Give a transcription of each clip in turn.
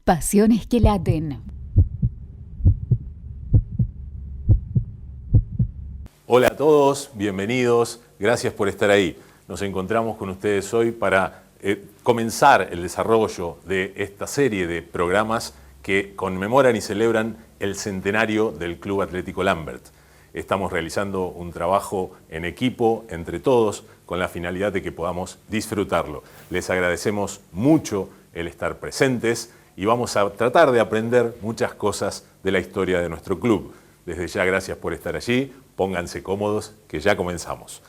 Pasiones que laten. Hola a todos, bienvenidos, gracias por estar ahí. Nos encontramos con ustedes hoy para comenzar el desarrollo de esta serie de programas que conmemoran y celebran el centenario del Club Atlético Lambert. Estamos realizando un trabajo en equipo, entre todos, con la finalidad de que podamos disfrutarlo. Les agradecemos mucho el estar presentes y vamos a tratar de aprender muchas cosas de la historia de nuestro club. Desde ya, gracias por estar allí. Pónganse cómodos, que ya comenzamos.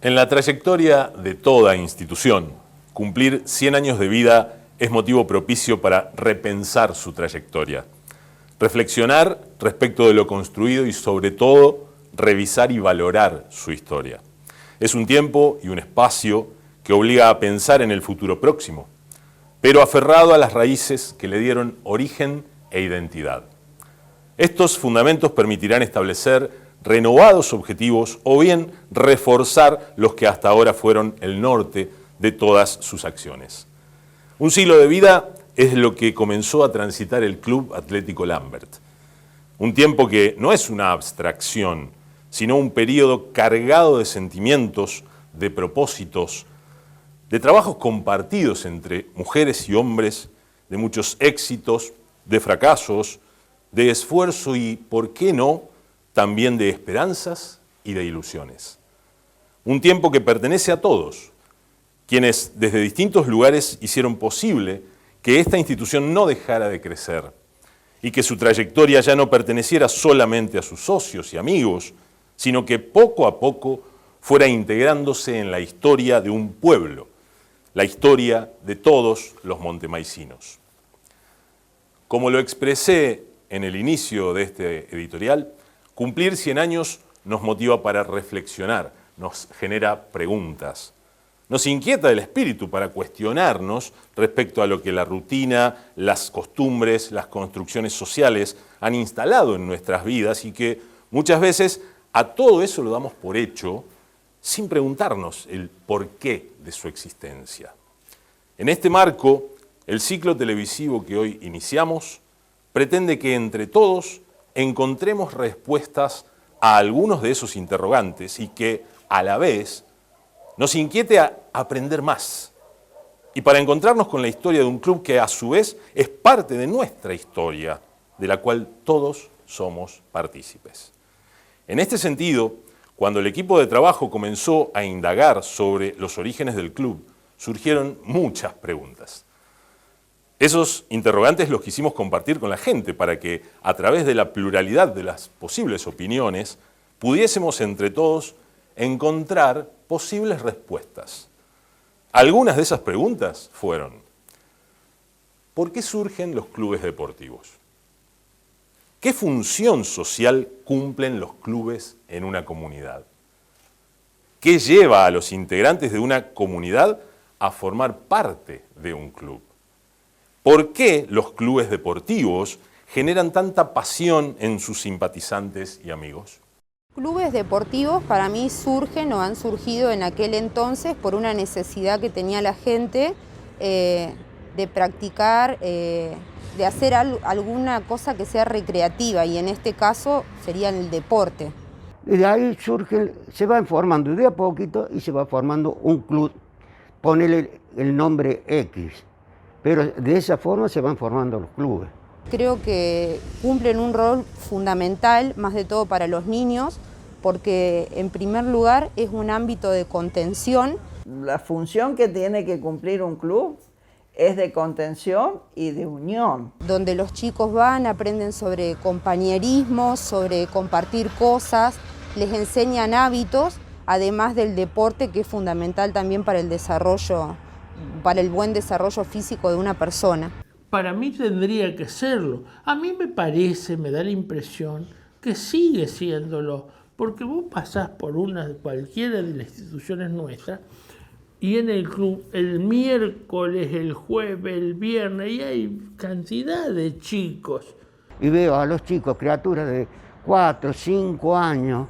En la trayectoria de toda institución, cumplir 100 años de vida es motivo propicio para repensar su trayectoria, reflexionar respecto de lo construido y, sobre todo, revisar y valorar su historia. Es un tiempo y un espacio que obliga a pensar en el futuro próximo, pero aferrado a las raíces que le dieron origen e identidad. Estos fundamentos permitirán establecer renovados objetivos o bien reforzar los que hasta ahora fueron el norte de todas sus acciones. Un siglo de vida es lo que comenzó a transitar el Club Atlético Lambert. Un tiempo que no es una abstracción, sino un periodo cargado de sentimientos, de propósitos, de trabajos compartidos entre mujeres y hombres, de muchos éxitos, de fracasos, de esfuerzo y, ¿por qué no?, también de esperanzas y de ilusiones. Un tiempo que pertenece a todos, quienes desde distintos lugares hicieron posible que esta institución no dejara de crecer y que su trayectoria ya no perteneciera solamente a sus socios y amigos, sino que poco a poco fuera integrándose en la historia de un pueblo, la historia de todos los montemaicinos. Como lo expresé en el inicio de este editorial, cumplir 100 años nos motiva para reflexionar, nos genera preguntas, nos inquieta el espíritu para cuestionarnos respecto a lo que la rutina, las costumbres, las construcciones sociales han instalado en nuestras vidas y que muchas veces a todo eso lo damos por hecho sin preguntarnos el porqué de su existencia. En este marco, el ciclo televisivo que hoy iniciamos pretende que entre todos encontremos respuestas a algunos de esos interrogantes y que, a la vez, nos inquiete a aprender más. Y para encontrarnos con la historia de un club que, a su vez, es parte de nuestra historia, de la cual todos somos partícipes. En este sentido, cuando el equipo de trabajo comenzó a indagar sobre los orígenes del club, surgieron muchas preguntas. Esos interrogantes los quisimos compartir con la gente para que, a través de la pluralidad de las posibles opiniones, pudiésemos entre todos encontrar posibles respuestas. Algunas de esas preguntas fueron: ¿por qué surgen los clubes deportivos? ¿Qué función social cumplen los clubes en una comunidad? ¿Qué lleva a los integrantes de una comunidad a formar parte de un club? ¿Por qué los clubes deportivos generan tanta pasión en sus simpatizantes y amigos? Clubes deportivos para mí surgen o han surgido en aquel entonces por una necesidad que tenía la gente de practicar, de hacer alguna cosa que sea recreativa, y en este caso sería el deporte. Y de ahí surge, se va formando de a poquito y se va formando un club, ponele el nombre X, pero de esa forma se van formando los clubes. Creo que cumplen un rol fundamental, más de todo para los niños, porque en primer lugar es un ámbito de contención. La función que tiene que cumplir un club es de contención y de unión. Donde los chicos van, aprenden sobre compañerismo, sobre compartir cosas, les enseñan hábitos, además del deporte, que es fundamental también para el desarrollo, para el buen desarrollo físico de una persona. Para mí tendría que serlo. A mí me parece, me da la impresión que sigue siéndolo, porque vos pasás por cualquiera de las instituciones nuestras y en el club el miércoles, el jueves, el viernes, y hay cantidad de chicos. Y veo a los chicos, criaturas de 4, 5 años,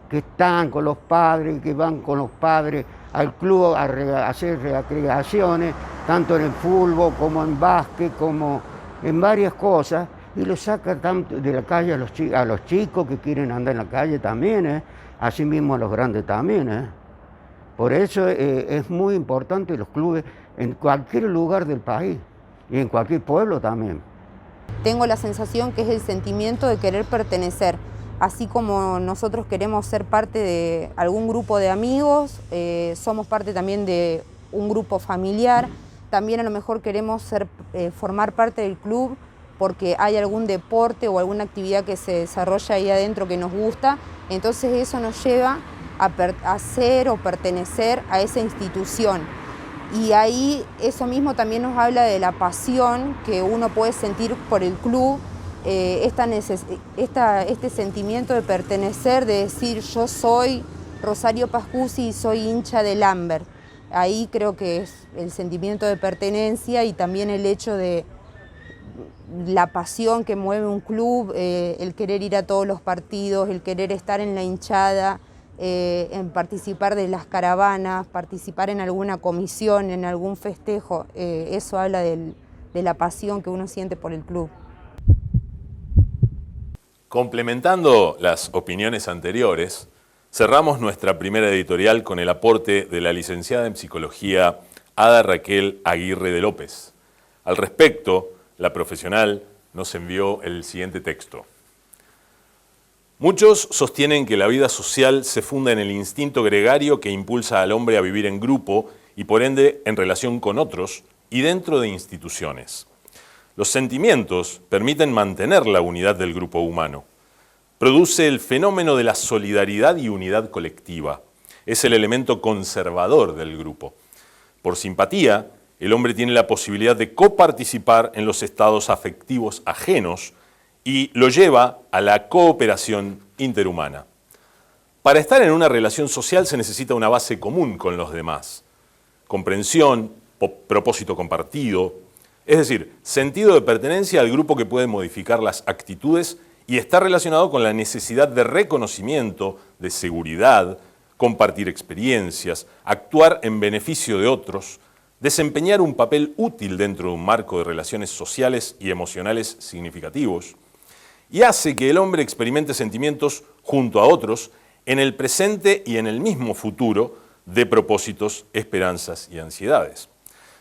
que están con los padres, que van con los padres al club a hacer recreaciones, tanto en el fútbol como en básquet, como en varias cosas, y los sacan tanto de la calle a los chicos que quieren andar en la calle también, así mismo a los grandes también. Por eso es muy importante los clubes en cualquier lugar del país y en cualquier pueblo también. Tengo la sensación que es el sentimiento de querer pertenecer. Así como nosotros queremos ser parte de algún grupo de amigos, somos parte también de un grupo familiar, también a lo mejor queremos formar parte del club porque hay algún deporte o alguna actividad que se desarrolla ahí adentro que nos gusta, entonces eso nos lleva a ser o pertenecer a esa institución. Y ahí eso mismo también nos habla de la pasión que uno puede sentir por el club, este sentimiento de pertenecer, de decir yo soy Rosario Pascusi y soy hincha de Lambert. Ahí creo que es el sentimiento de pertenencia y también el hecho de la pasión que mueve un club, el querer ir a todos los partidos, el querer estar en la hinchada, en participar de las caravanas, participar en alguna comisión, en algún festejo. Eso habla de la pasión que uno siente por el club. Complementando las opiniones anteriores, cerramos nuestra primera editorial con el aporte de la licenciada en Psicología Ada Raquel Aguirre de López. Al respecto, la profesional nos envió el siguiente texto. Muchos sostienen que la vida social se funda en el instinto gregario que impulsa al hombre a vivir en grupo y por ende en relación con otros y dentro de instituciones. Los sentimientos permiten mantener la unidad del grupo humano. Produce el fenómeno de la solidaridad y unidad colectiva. Es el elemento conservador del grupo. Por simpatía, el hombre tiene la posibilidad de coparticipar en los estados afectivos ajenos y lo lleva a la cooperación interhumana. Para estar en una relación social se necesita una base común con los demás. Comprensión, propósito compartido, es decir, sentido de pertenencia al grupo que puede modificar las actitudes y está relacionado con la necesidad de reconocimiento, de seguridad, compartir experiencias, actuar en beneficio de otros, desempeñar un papel útil dentro de un marco de relaciones sociales y emocionales significativos, y hace que el hombre experimente sentimientos junto a otros en el presente y en el mismo futuro de propósitos, esperanzas y ansiedades.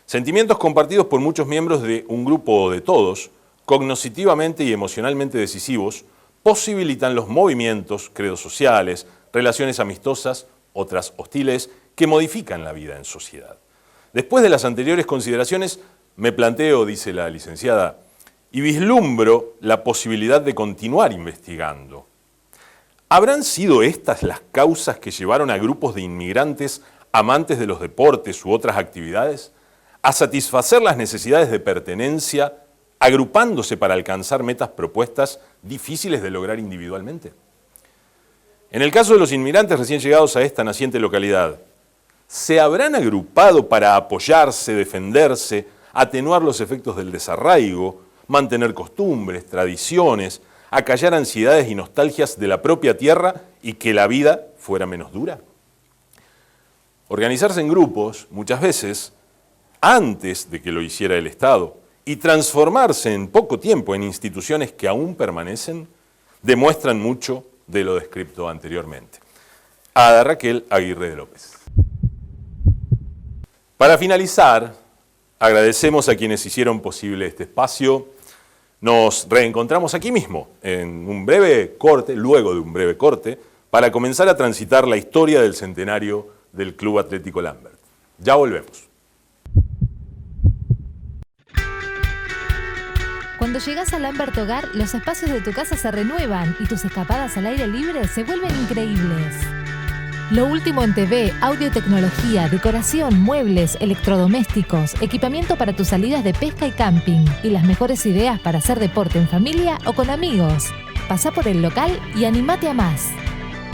Sentimientos compartidos por muchos miembros de un grupo o de todos, cognitivamente y emocionalmente decisivos, posibilitan los movimientos, credos sociales, relaciones amistosas, otras hostiles, que modifican la vida en sociedad. Después de las anteriores consideraciones, me planteo, dice la licenciada, y vislumbro la posibilidad de continuar investigando. ¿Habrán sido estas las causas que llevaron a grupos de inmigrantes amantes de los deportes u otras actividades a satisfacer las necesidades de pertenencia, agrupándose para alcanzar metas propuestas difíciles de lograr individualmente? En el caso de los inmigrantes recién llegados a esta naciente localidad, ¿se habrán agrupado para apoyarse, defenderse, atenuar los efectos del desarraigo, mantener costumbres, tradiciones, acallar ansiedades y nostalgias de la propia tierra y que la vida fuera menos dura? Organizarse en grupos, muchas veces, antes de que lo hiciera el Estado, y transformarse en poco tiempo en instituciones que aún permanecen, demuestran mucho de lo descrito anteriormente. Ada Raquel Aguirre de López. Para finalizar, agradecemos a quienes hicieron posible este espacio. Nos reencontramos aquí mismo, en un breve corte, luego de un breve corte, para comenzar a transitar la historia del centenario del Club Atlético Lambert. Ya volvemos. Cuando llegas a Lambert Hogar, los espacios de tu casa se renuevan y tus escapadas al aire libre se vuelven increíbles. Lo último en TV, audio, tecnología, decoración, muebles, electrodomésticos, equipamiento para tus salidas de pesca y camping y las mejores ideas para hacer deporte en familia o con amigos. Pasá por el local y animate a más.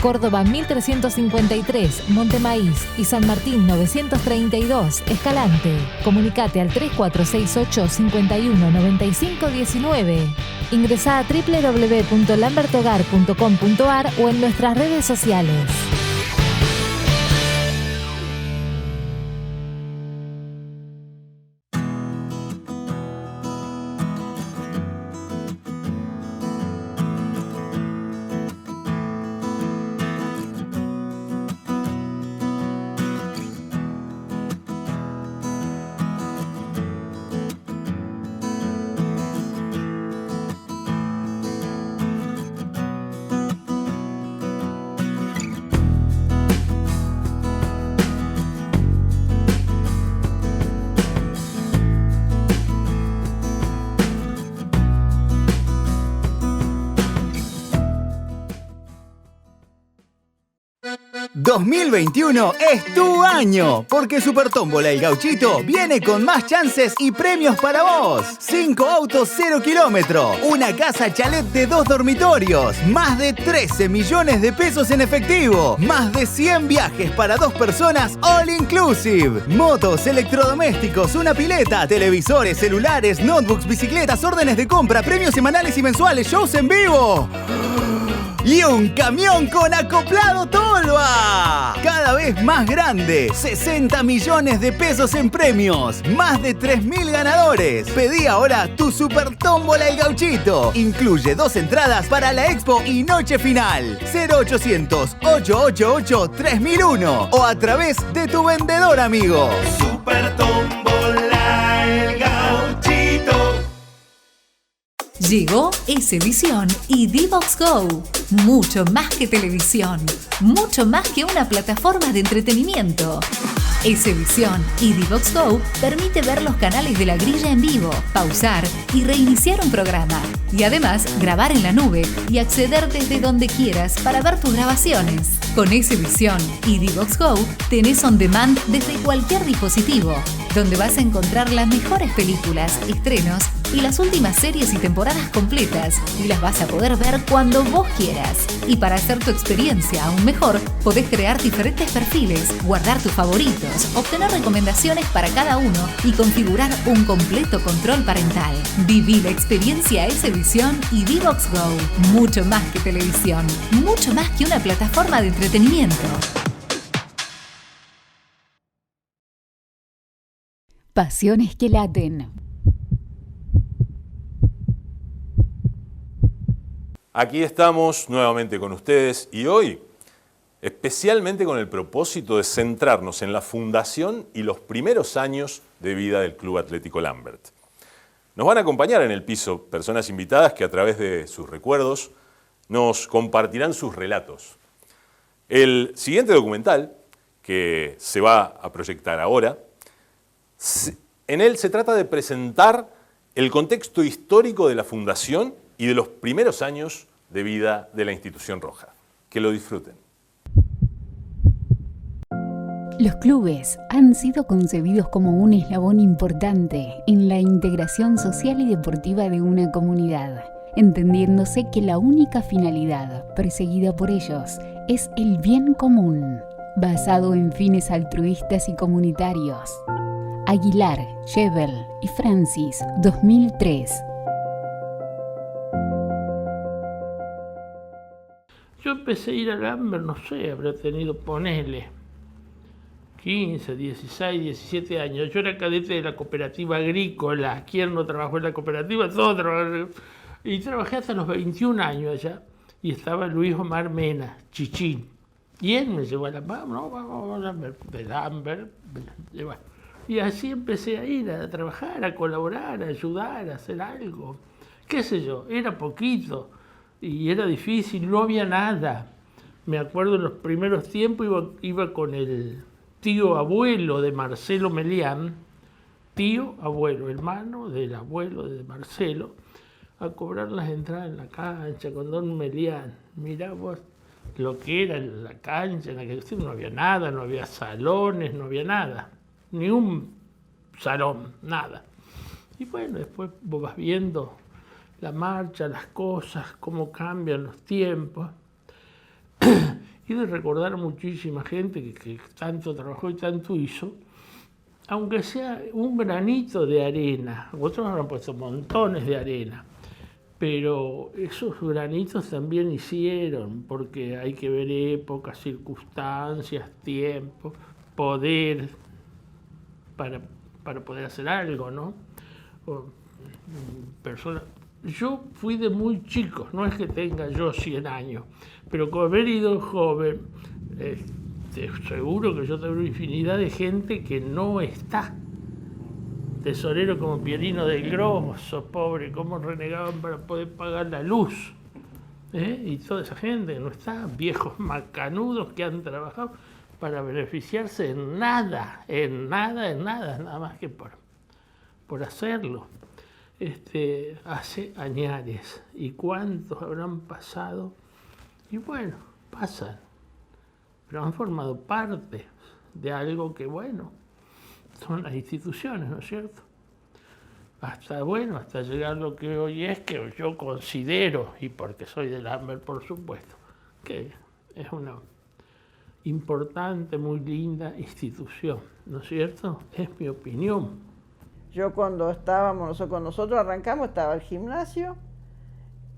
Córdoba 1353, Montemaíz y San Martín 932, Escalante. Comunicate al 3468 51 95 19. Ingresá a www.lamberthogar.com.ar o en nuestras redes sociales. ...2021 es tu año, porque Super Tómbola El Gauchito viene con más chances y premios para vos. 5 autos 0 kilómetro, una casa chalet de 2 dormitorios, más de 13 millones de pesos en efectivo, más de 100 viajes para 2 personas all inclusive, motos, electrodomésticos, una pileta, televisores, celulares, notebooks, bicicletas, órdenes de compra, premios semanales y mensuales, shows en vivo. Y un camión con acoplado Tolva. Cada vez más grande. 60 millones de pesos en premios. Más de 3.000 ganadores. Pedí ahora tu Super Tómbola El Gauchito. Incluye 2 entradas para la expo y noche final. 0800-888-3001. O a través de tu vendedor amigo. Super Tómbola El Gauchito. Llegó S-Visión y D-Box Go. Mucho más que televisión. Mucho más que una plataforma de entretenimiento. S-Visión y D-Box Go permite ver los canales de La Grilla en vivo, pausar y reiniciar un programa. Y además grabar en la nube y acceder desde donde quieras para ver tus grabaciones. Con S-Visión y D-Box Go tenés on demand desde cualquier dispositivo, donde vas a encontrar las mejores películas, estrenos y las últimas series y temporadas completas, y las vas a poder ver cuando vos quieras. Y para hacer tu experiencia aún mejor, podés crear diferentes perfiles, guardar tus favoritos, obtener recomendaciones para cada uno y configurar un completo control parental. Viví la experiencia S-Visión y D-Box Go. Mucho más que televisión, mucho más que una plataforma de entretenimiento. Pasiones que laten. Aquí estamos nuevamente con ustedes y hoy especialmente con el propósito de centrarnos en la fundación y los primeros años de vida del Club Atlético Lambert. Nos van a acompañar en el piso personas invitadas que a través de sus recuerdos nos compartirán sus relatos. El siguiente documental, que se va a proyectar ahora, en él se trata de presentar el contexto histórico de la fundación y de los primeros años de vida de la institución roja. Que lo disfruten. Los clubes han sido concebidos como un eslabón importante en la integración social y deportiva de una comunidad, entendiéndose que la única finalidad perseguida por ellos es el bien común, basado en fines altruistas y comunitarios. Aguilar, Shebel y Francis, 2003. Yo empecé a ir a Lambert, no sé, habré tenido, ponele, 15, 16, 17 años. Yo era cadete de la cooperativa agrícola. ¿Quién no trabajó en la cooperativa? Todos trabajaron. Y trabajé hasta los 21 años allá. Y estaba Luis Omar Mena, Chichín. Y él me llevó a Lambert. No, vamos a Lambert. De Lambert. Y así empecé a ir a trabajar, a colaborar, a ayudar, a hacer algo. Qué sé yo, era poquito. Y era difícil, no había nada. Me acuerdo en los primeros tiempos iba con el tío abuelo de Marcelo Melián, tío abuelo, hermano del abuelo de Marcelo, a cobrar las entradas en la cancha con don Melián. Mirá vos lo que era la cancha, en aquel tiempo no había nada, no había salones, no había nada, ni un salón, nada. Y bueno, después vos vas viendo la marcha, las cosas, cómo cambian los tiempos. y de recordar a muchísima gente que tanto trabajó y tanto hizo, aunque sea un granito de arena. Otros han puesto montones de arena, pero esos granitos también hicieron, porque hay que ver épocas, circunstancias, tiempo, poder para poder hacer algo, ¿no? Yo fui de muy chico, no es que tenga yo 100 años, pero con haber ido joven, seguro que yo tengo una infinidad de gente que no está. Tesorero como Pierino del Grosso, pobre, cómo renegaban para poder pagar la luz. Y toda esa gente que no está, viejos macanudos que han trabajado para beneficiarse en nada, nada más que por hacerlo. Hace añares. ¿Y cuántos habrán pasado? Y bueno, pasan. Pero han formado parte de algo que, bueno, son las instituciones, ¿no es cierto? Hasta llegar a lo que hoy es, que yo considero, y porque soy del AMBER, por supuesto, que es una importante, muy linda institución, ¿no es cierto? Es mi opinión. Yo cuando nosotros arrancamos, estaba el gimnasio,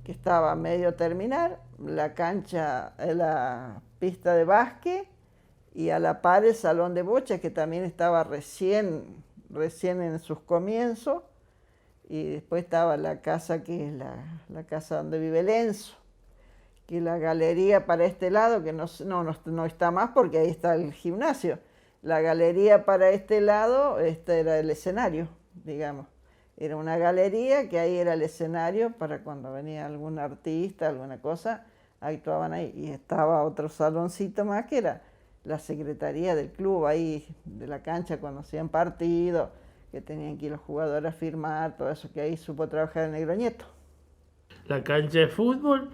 que estaba a medio terminar, la cancha, la pista de básquet, y a la par el salón de bocha, que también estaba recién en sus comienzos, y después estaba la casa, que es la casa donde vive Lenzo, que la galería para este lado, que no está más porque ahí está el gimnasio. La galería para este lado, este era el escenario, digamos. Era una galería que ahí era el escenario para cuando venía algún artista, alguna cosa, actuaban ahí. Y estaba otro saloncito más que era la secretaría del club ahí, de la cancha, cuando hacían partidos, que tenían que ir los jugadores a firmar, todo eso, que ahí supo trabajar el Negro Nieto. La cancha de fútbol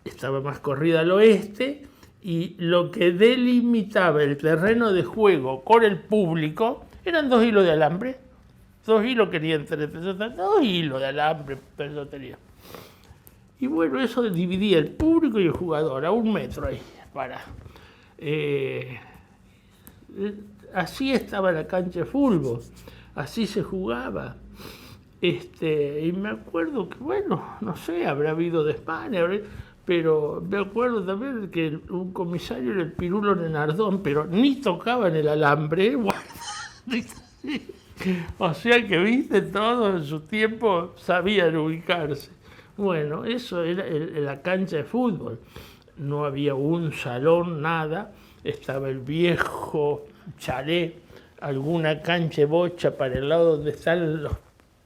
estaba más corrida al oeste, y lo que delimitaba el terreno de juego con el público eran 2 hilos de alambre. 2 hilos querían tener, 2 hilos de alambre, pero tenía. Y bueno, eso dividía el público y el jugador a 1 metro ahí. Así estaba la cancha de fútbol, así se jugaba. Y me acuerdo que, bueno, no sé, habrá habido de España, pero me acuerdo también que un comisario era el Pirulo Nenardón, pero ni tocaba en el alambre. O sea que, viste, todos en su tiempo sabían ubicarse. Bueno, eso era la cancha de fútbol. No había un salón, nada. Estaba el viejo chalet, alguna cancha de bocha para el lado donde están los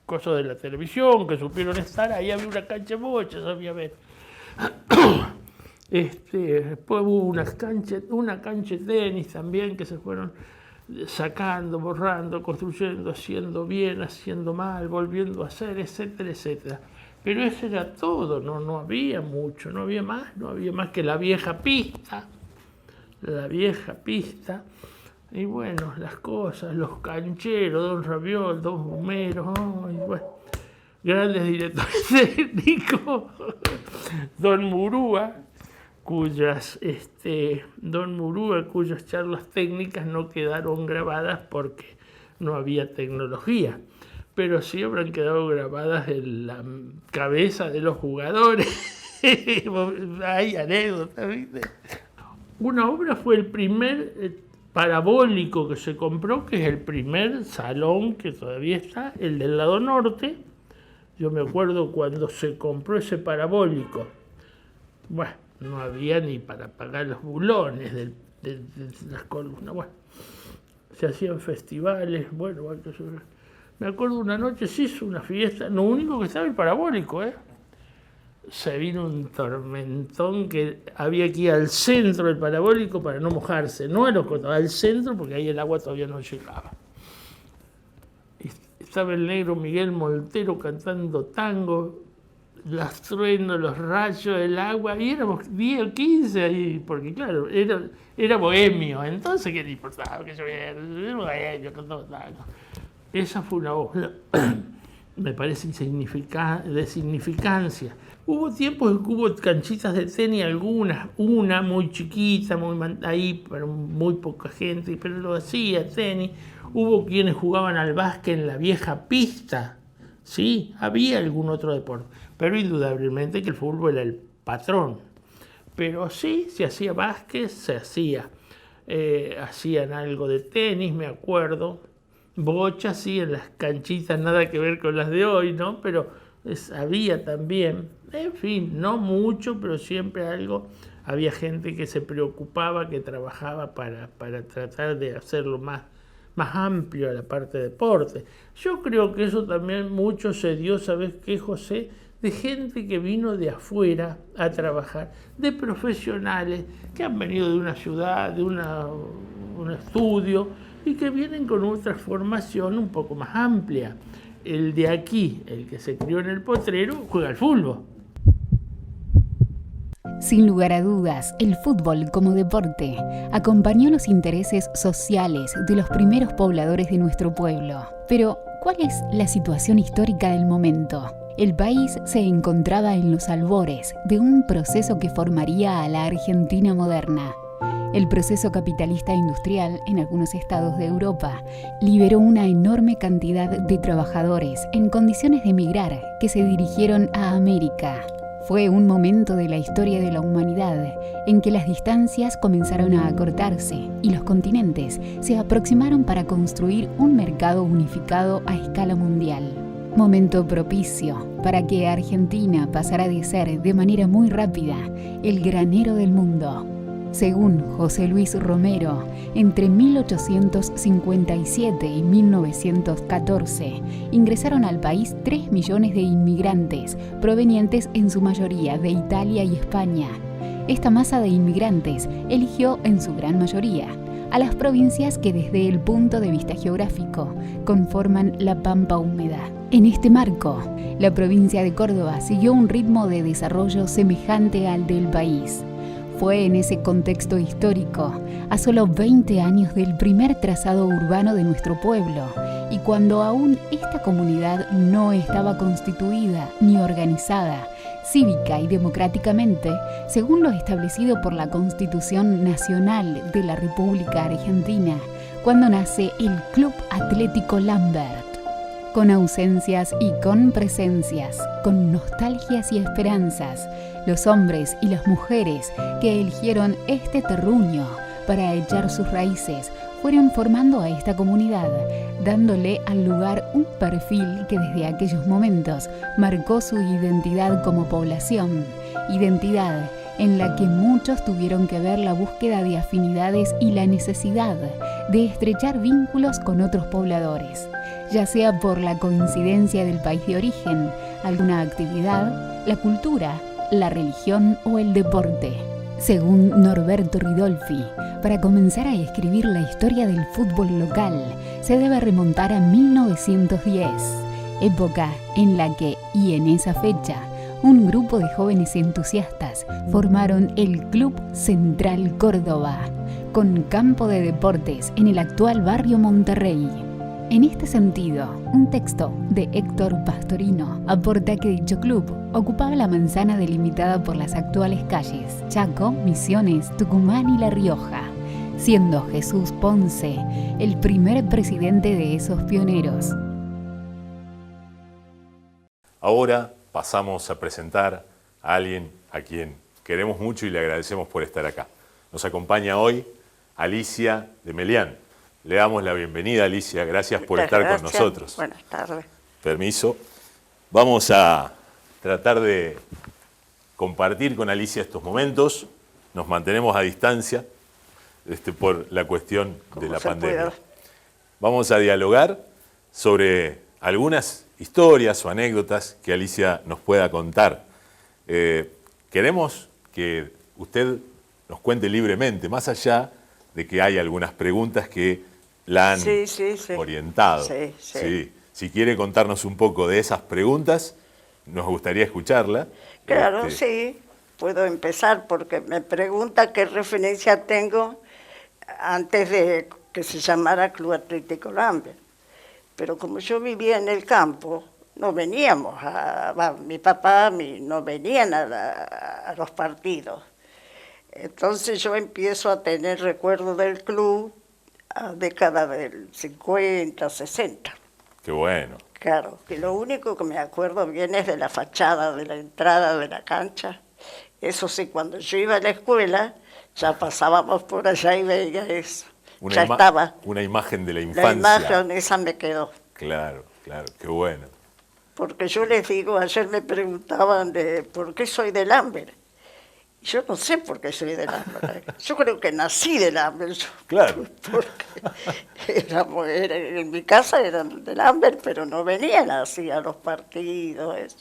cosas de la televisión, que supieron estar. Ahí había una cancha de bocha, sabía ver. Después hubo una cancha de tenis también que se fueron sacando, borrando, construyendo, haciendo bien, haciendo mal, volviendo a hacer, etcétera, etcétera. Pero eso era todo, no había mucho, no había más que la vieja pista. Y bueno, las cosas, los cancheros, don Raviol, don Homero, bueno, grandes directores técnicos, don Murúa, cuyas charlas técnicas no quedaron grabadas porque no había tecnología, pero sí habrán quedado grabadas en la cabeza de los jugadores. Hay anécdotas, ¿viste? Una obra fue el primer parabólico que se compró, que es el primer salón que todavía está, el del lado norte. Yo me acuerdo cuando se compró ese parabólico, bueno, no había ni para pagar los bulones de las columnas. Bueno, se hacían festivales, bueno, me acuerdo una noche se hizo una fiesta, lo único que estaba el parabólico, se vino un tormentón que había que ir al centro del parabólico para no mojarse, no a los costados, al centro, porque ahí el agua todavía no llegaba. Estaba el negro Miguel Moltero cantando tango, los truenos, los rayos, el agua, y éramos 10 o 15 ahí, porque claro, era bohemio, entonces ¿qué le importaba? Que yo era bohemio, cantaba tango. Esa fue una obra, me parece de significancia, Hubo tiempos en que hubo canchitas de tenis, una muy chiquita, ahí, pero muy poca gente, pero lo hacía tenis. Hubo quienes jugaban al básquet en la vieja pista, sí, había algún otro deporte, pero indudablemente que el fútbol era el patrón. Pero sí, se hacía básquet, hacían algo de tenis, me acuerdo, bocha, sí, en las canchitas, nada que ver con las de hoy, ¿no? Pero había también, en fin, no mucho, pero siempre algo. Había gente que se preocupaba, que trabajaba para tratar de hacerlo más amplio a la parte de deporte. Yo creo que eso también mucho se dio, ¿sabes qué, José? De gente que vino de afuera a trabajar, de profesionales que han venido de una ciudad, de un estudio, y que vienen con otra formación un poco más amplia. El de aquí, el que se crió en el Potrero, juega al fútbol. Sin lugar a dudas, el fútbol como deporte acompañó los intereses sociales de los primeros pobladores de nuestro pueblo. Pero, ¿cuál es la situación histórica del momento? El país se encontraba en los albores de un proceso que formaría a la Argentina moderna. El proceso capitalista industrial en algunos estados de Europa liberó una enorme cantidad de trabajadores en condiciones de emigrar que se dirigieron a América. Fue un momento de la historia de la humanidad en que las distancias comenzaron a acortarse y los continentes se aproximaron para construir un mercado unificado a escala mundial. Momento propicio para que Argentina pasara de ser de manera muy rápida el granero del mundo. Según José Luis Romero, entre 1857 y 1914 ingresaron al país 3 millones de inmigrantes provenientes en su mayoría de Italia y España. Esta masa de inmigrantes eligió en su gran mayoría a las provincias que desde el punto de vista geográfico conforman la Pampa húmeda. En este marco, la provincia de Córdoba siguió un ritmo de desarrollo semejante al del país. Fue en ese contexto histórico, a solo 20 años del primer trazado urbano de nuestro pueblo, y cuando aún esta comunidad no estaba constituida ni organizada, cívica y democráticamente, según lo establecido por la Constitución Nacional de la República Argentina, cuando nace el Club Atlético Lambert. Con ausencias y con presencias, con nostalgias y esperanzas, los hombres y las mujeres que eligieron este terruño para echar sus raíces fueron formando a esta comunidad, dándole al lugar un perfil que desde aquellos momentos marcó su identidad como población, identidad en la que muchos tuvieron que ver la búsqueda de afinidades y la necesidad de estrechar vínculos con otros pobladores, ya sea por la coincidencia del país de origen, alguna actividad, la cultura, la religión o el deporte. Según Norberto Ridolfi, para comenzar a escribir la historia del fútbol local, se debe remontar a 1910, época en la que, y en esa fecha, un grupo de jóvenes entusiastas formaron el Club Central Córdoba, con campo de deportes en el actual barrio Monterrey. En este sentido, un texto de Héctor Pastorino aporta que dicho club ocupaba la manzana delimitada por las actuales calles Chaco, Misiones, Tucumán y La Rioja, siendo Jesús Ponce el primer presidente de esos pioneros. Ahora pasamos a presentar a alguien a quien queremos mucho y le agradecemos por estar acá. Nos acompaña hoy Alicia de Melián. Le damos la bienvenida, Alicia. Gracias por estar con nosotros. Buenas tardes. Permiso. Vamos a tratar de compartir con Alicia estos momentos. Nos mantenemos a distancia por la cuestión de la pandemia. Vamos a dialogar sobre algunas historias o anécdotas que Alicia nos pueda contar. Queremos que usted nos cuente libremente, más allá de que hay algunas preguntas que la han orientado. Sí. Si quiere contarnos un poco de esas preguntas, nos gustaría escucharla. Claro, sí. Puedo empezar porque me pregunta qué referencia tengo antes de que se llamara Club Atlético Lambert. Pero como yo vivía en el campo, no veníamos, mi papá no venían a los partidos. Entonces yo empiezo a tener recuerdos del club a década del 50, 60. Qué bueno. Claro, que lo único que me acuerdo bien es de la fachada, de la entrada de la cancha. Eso sí, cuando yo iba a la escuela, ya pasábamos por allá y veía eso. Ya estaba. Una imagen de la infancia. La imagen esa me quedó. Claro, claro, qué bueno. Porque yo les digo, ayer me preguntaban de por qué soy del Amber. Yo no sé por qué soy del Amber. Yo creo que nací del Amber. Claro. Porque en mi casa eran del Amber, pero no venían así a los partidos. Eso.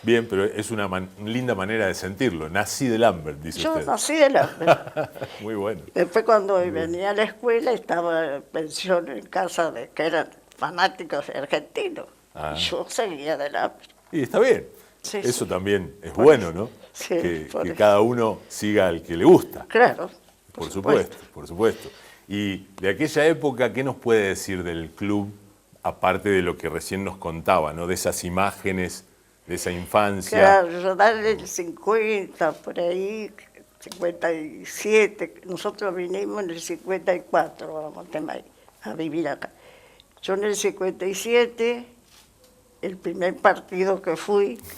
Bien, pero es una linda manera de sentirlo. Nací del Amber, dice usted. Yo nací del Amber. Muy bueno. Después cuando venía a la escuela estaba en pensión en casa de que eran fanáticos argentinos. Ah. Yo seguía del Amber. Y está bien. Sí, eso sí. también es bueno, ¿no? Sí, que cada uno siga al que le gusta. Claro. Por supuesto, por supuesto. Y de aquella época, ¿qué nos puede decir del club, aparte de lo que recién nos contaba, ¿no? De esas imágenes, de esa infancia? Claro, yo dale el 50, por ahí, 57. Nosotros vinimos en el 54 a Montemay, a vivir acá. Yo en el 57... el primer partido que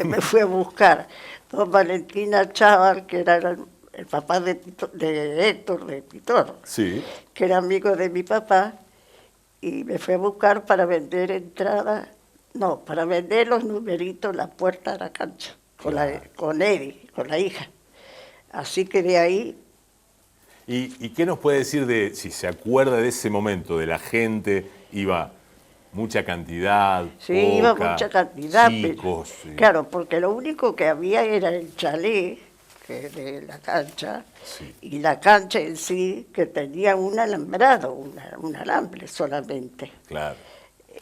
me fui a buscar, don Valentina Chaval, que era el papá de Héctor, de Pitor, sí, que era amigo de mi papá, y me fui a buscar para vender entradas, para vender los numeritos en la puerta de la cancha, con Eddie, con la hija. Así que de ahí... ¿Y qué nos puede decir de, si se acuerda de ese momento, de la gente, iba... mucha cantidad, sí, poca, iba mucha cantidad, chicos, pero, sí. Claro, porque lo único que había era el chalet de la cancha, sí. Y la cancha en sí, que tenía un alambrado, un alambre solamente. Claro.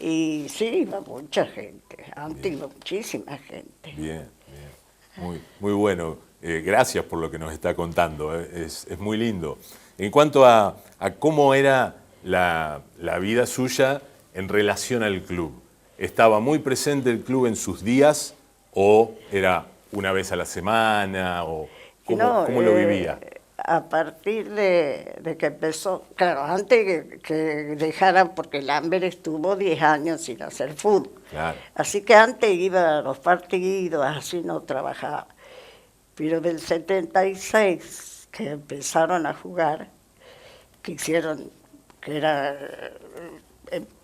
Y sí, iba mucha gente, antes iba muchísima gente. Bien, bien. Muy bueno. Gracias por lo que nos está contando, es muy lindo. En cuanto a cómo era la vida suya en relación al club, ¿estaba muy presente el club en sus días o era una vez a la semana? O ¿cómo lo vivía? A partir de que empezó, claro, antes que dejaran, porque el Amber estuvo 10 años sin hacer fútbol. Claro. Así que antes iba a los partidos, así no trabajaba. Pero del 76, que empezaron a jugar,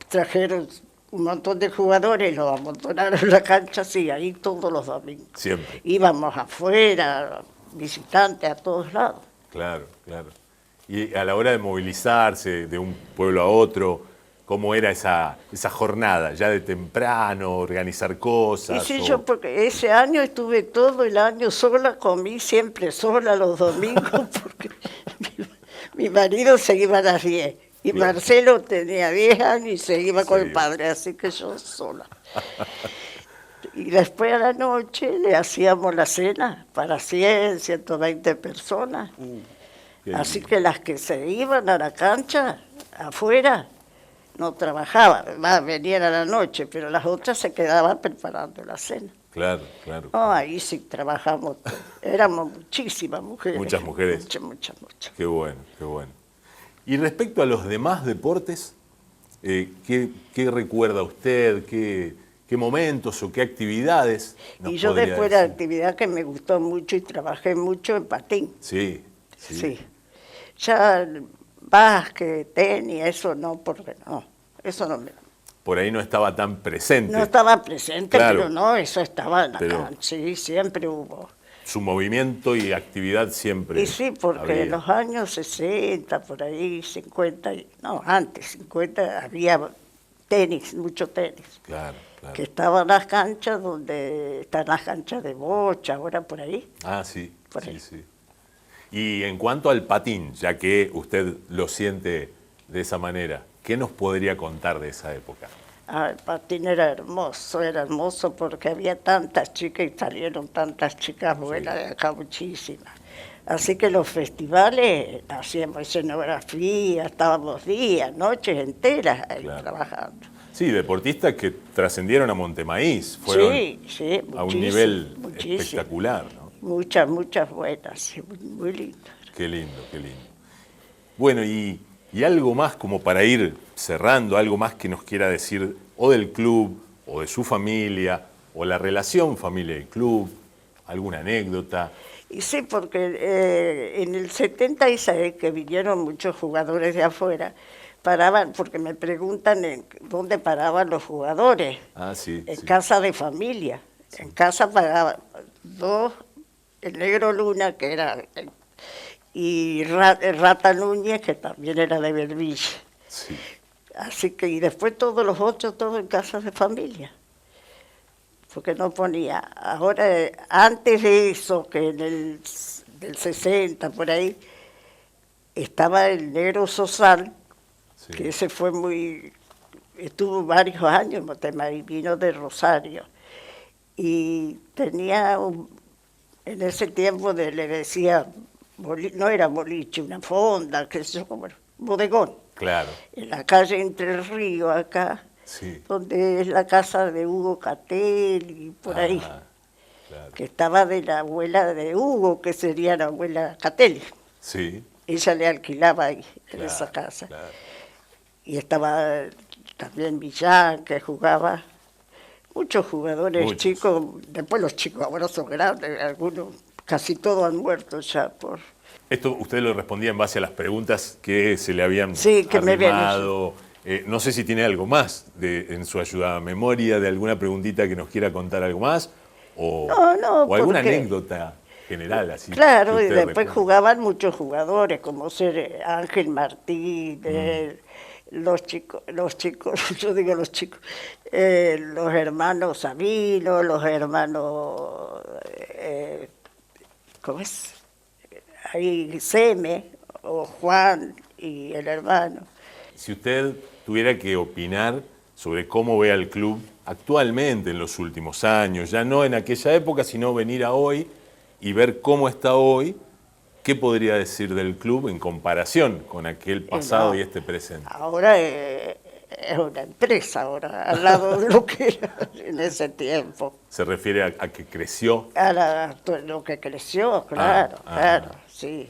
trajeron un montón de jugadores, los amontonaron en la cancha, sí, ahí todos los domingos. Siempre. Íbamos afuera, visitantes, a todos lados. Claro, claro. Y a la hora de movilizarse de un pueblo a otro, ¿cómo era esa jornada? ¿Ya de temprano, organizar cosas? Y sí, yo porque ese año estuve todo el año sola, comí siempre sola los domingos, porque mi marido se iba a las 10. Y bien. Marcelo tenía 10 años y se iba con el padre, así que yo sola. Y después a la noche le hacíamos la cena para 100, 120 personas. Así que las que se iban a la cancha, afuera, no trabajaban, venían a la noche, pero las otras se quedaban preparando la cena. Claro, claro. No, ahí sí trabajamos, éramos muchísimas mujeres. Muchas mujeres. Muchas. Qué bueno, qué bueno. Y respecto a los demás deportes, ¿qué recuerda usted? ¿Qué momentos o qué actividades? Y yo después de la actividad que me gustó mucho y trabajé mucho en patín. Sí. Ya básquet, tenis, eso no, porque no, eso no me... Por ahí no estaba tan presente. No estaba presente, claro. Pero no, eso estaba en la cancha, sí, siempre hubo. Su movimiento y actividad siempre. Y sí, porque en los años 60, por ahí, 50, antes, 50, había tenis, mucho tenis. Claro. Que estaban las canchas donde están las canchas de bocha, ahora por ahí. Ah, sí. Por ahí. Sí. Y en cuanto al patín, ya que usted lo siente de esa manera, ¿qué nos podría contar de esa época? El patín era hermoso porque había tantas chicas y salieron tantas chicas buenas de acá, muchísimas. Así que los festivales hacíamos escenografía, estábamos días, noches enteras ahí trabajando. Sí, deportistas que trascendieron a Montemaíz, fueron sí, a un nivel muchísimo. espectacular, ¿no? Muchas buenas, sí, muy lindo. Qué lindo, qué lindo. Bueno, y algo más como para ir cerrando, algo más que nos quiera decir o del club, o de su familia, o la relación familia y club, alguna anécdota. Y sí, porque en el 76, que vinieron muchos jugadores de afuera, paraban, porque me preguntan en dónde paraban los jugadores. Ah, sí. En casa de familia. Sí. En casa pagaban dos, el Negro Luna, que era, y Rata Núñez, que también era de Belville. Sí. Así que, y después todos los 8, todos en casas de familia. Porque no ponía. Ahora, antes de eso, que del 60, por ahí, estaba el Negro Sosal, sí, que ese fue estuvo varios años en Montemaíz, vino de Rosario. Y tenía, en ese tiempo le decía, no era boliche, una fonda, que sé yo, como bodegón. Claro. En la calle Entre Ríos, acá, sí, donde es la casa de Hugo Catelli, por ahí, claro, que estaba de la abuela de Hugo, que sería la abuela Catelli. Sí. Ella le alquilaba ahí, en claro, esa casa. Claro. Y estaba también Millán, que jugaba. Muchos jugadores chicos, después los chicos ahora son grandes, algunos, casi todos han muerto ya por... Esto usted lo respondía en base a las preguntas que se le habían que arrimado. No sé si tiene algo más en su ayuda a memoria, de alguna preguntita que nos quiera contar algo más, o alguna anécdota general. Así. Claro, y después jugaban muchos jugadores, como ser Ángel Martín, los chicos, yo digo los chicos, los hermanos Sabino, los hermanos, ¿cómo es? Ahí Seme, o Juan y el hermano. Si usted tuviera que opinar sobre cómo ve al club actualmente en los últimos años, ya no en aquella época, sino venir a hoy y ver cómo está hoy, ¿qué podría decir del club en comparación con aquel pasado y este presente? Ahora es una empresa, ahora, al lado de lo que era en ese tiempo. ¿Se refiere a que creció? A lo que creció, claro, claro, sí.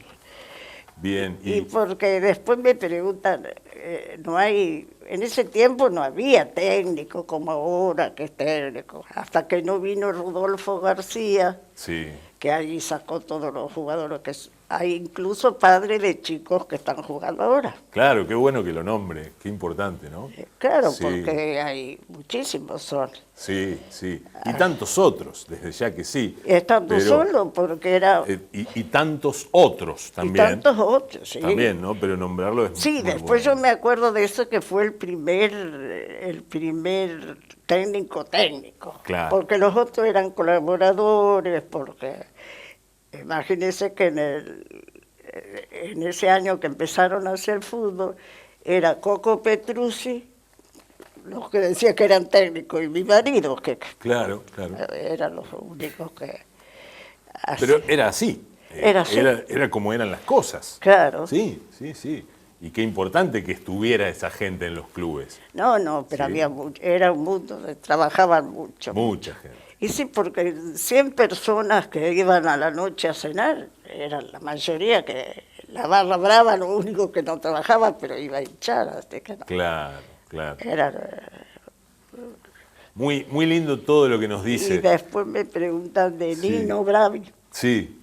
Bien. Y porque después me preguntan, en ese tiempo no había técnico como ahora, que es técnico, hasta que no vino Rodolfo García, sí, que ahí sacó todos los jugadores, hay incluso padres de chicos que están jugando ahora. Claro, qué bueno que lo nombre, qué importante, ¿no? Claro, sí, porque hay muchísimos son. Sí, sí, y tantos otros, desde ya que sí. Tantos solo, porque era... Y tantos otros también. Y tantos otros, sí. También, ¿no? Pero nombrarlo es sí, muy después bueno. Yo me acuerdo de eso, que fue el primer técnico. Claro. Porque los otros eran colaboradores, porque... Imagínense que en ese año que empezaron a hacer fútbol, era Coco Petruzzi, los que decían que eran técnicos, y mi marido, que claro. eran los únicos que... Así. Pero era así. Era como eran las cosas. Claro. Sí. Y qué importante que estuviera esa gente en los clubes. No, pero sí, era un mundo donde trabajaban mucho. Mucha gente. Y sí, porque 100 personas que iban a la noche a cenar, eran la mayoría que la barra brava, lo único que no trabajaba, pero iba a hinchar. Así que no. Claro. Era, muy lindo todo lo que nos dice. Y después me preguntan de Nino Bravi. Sí.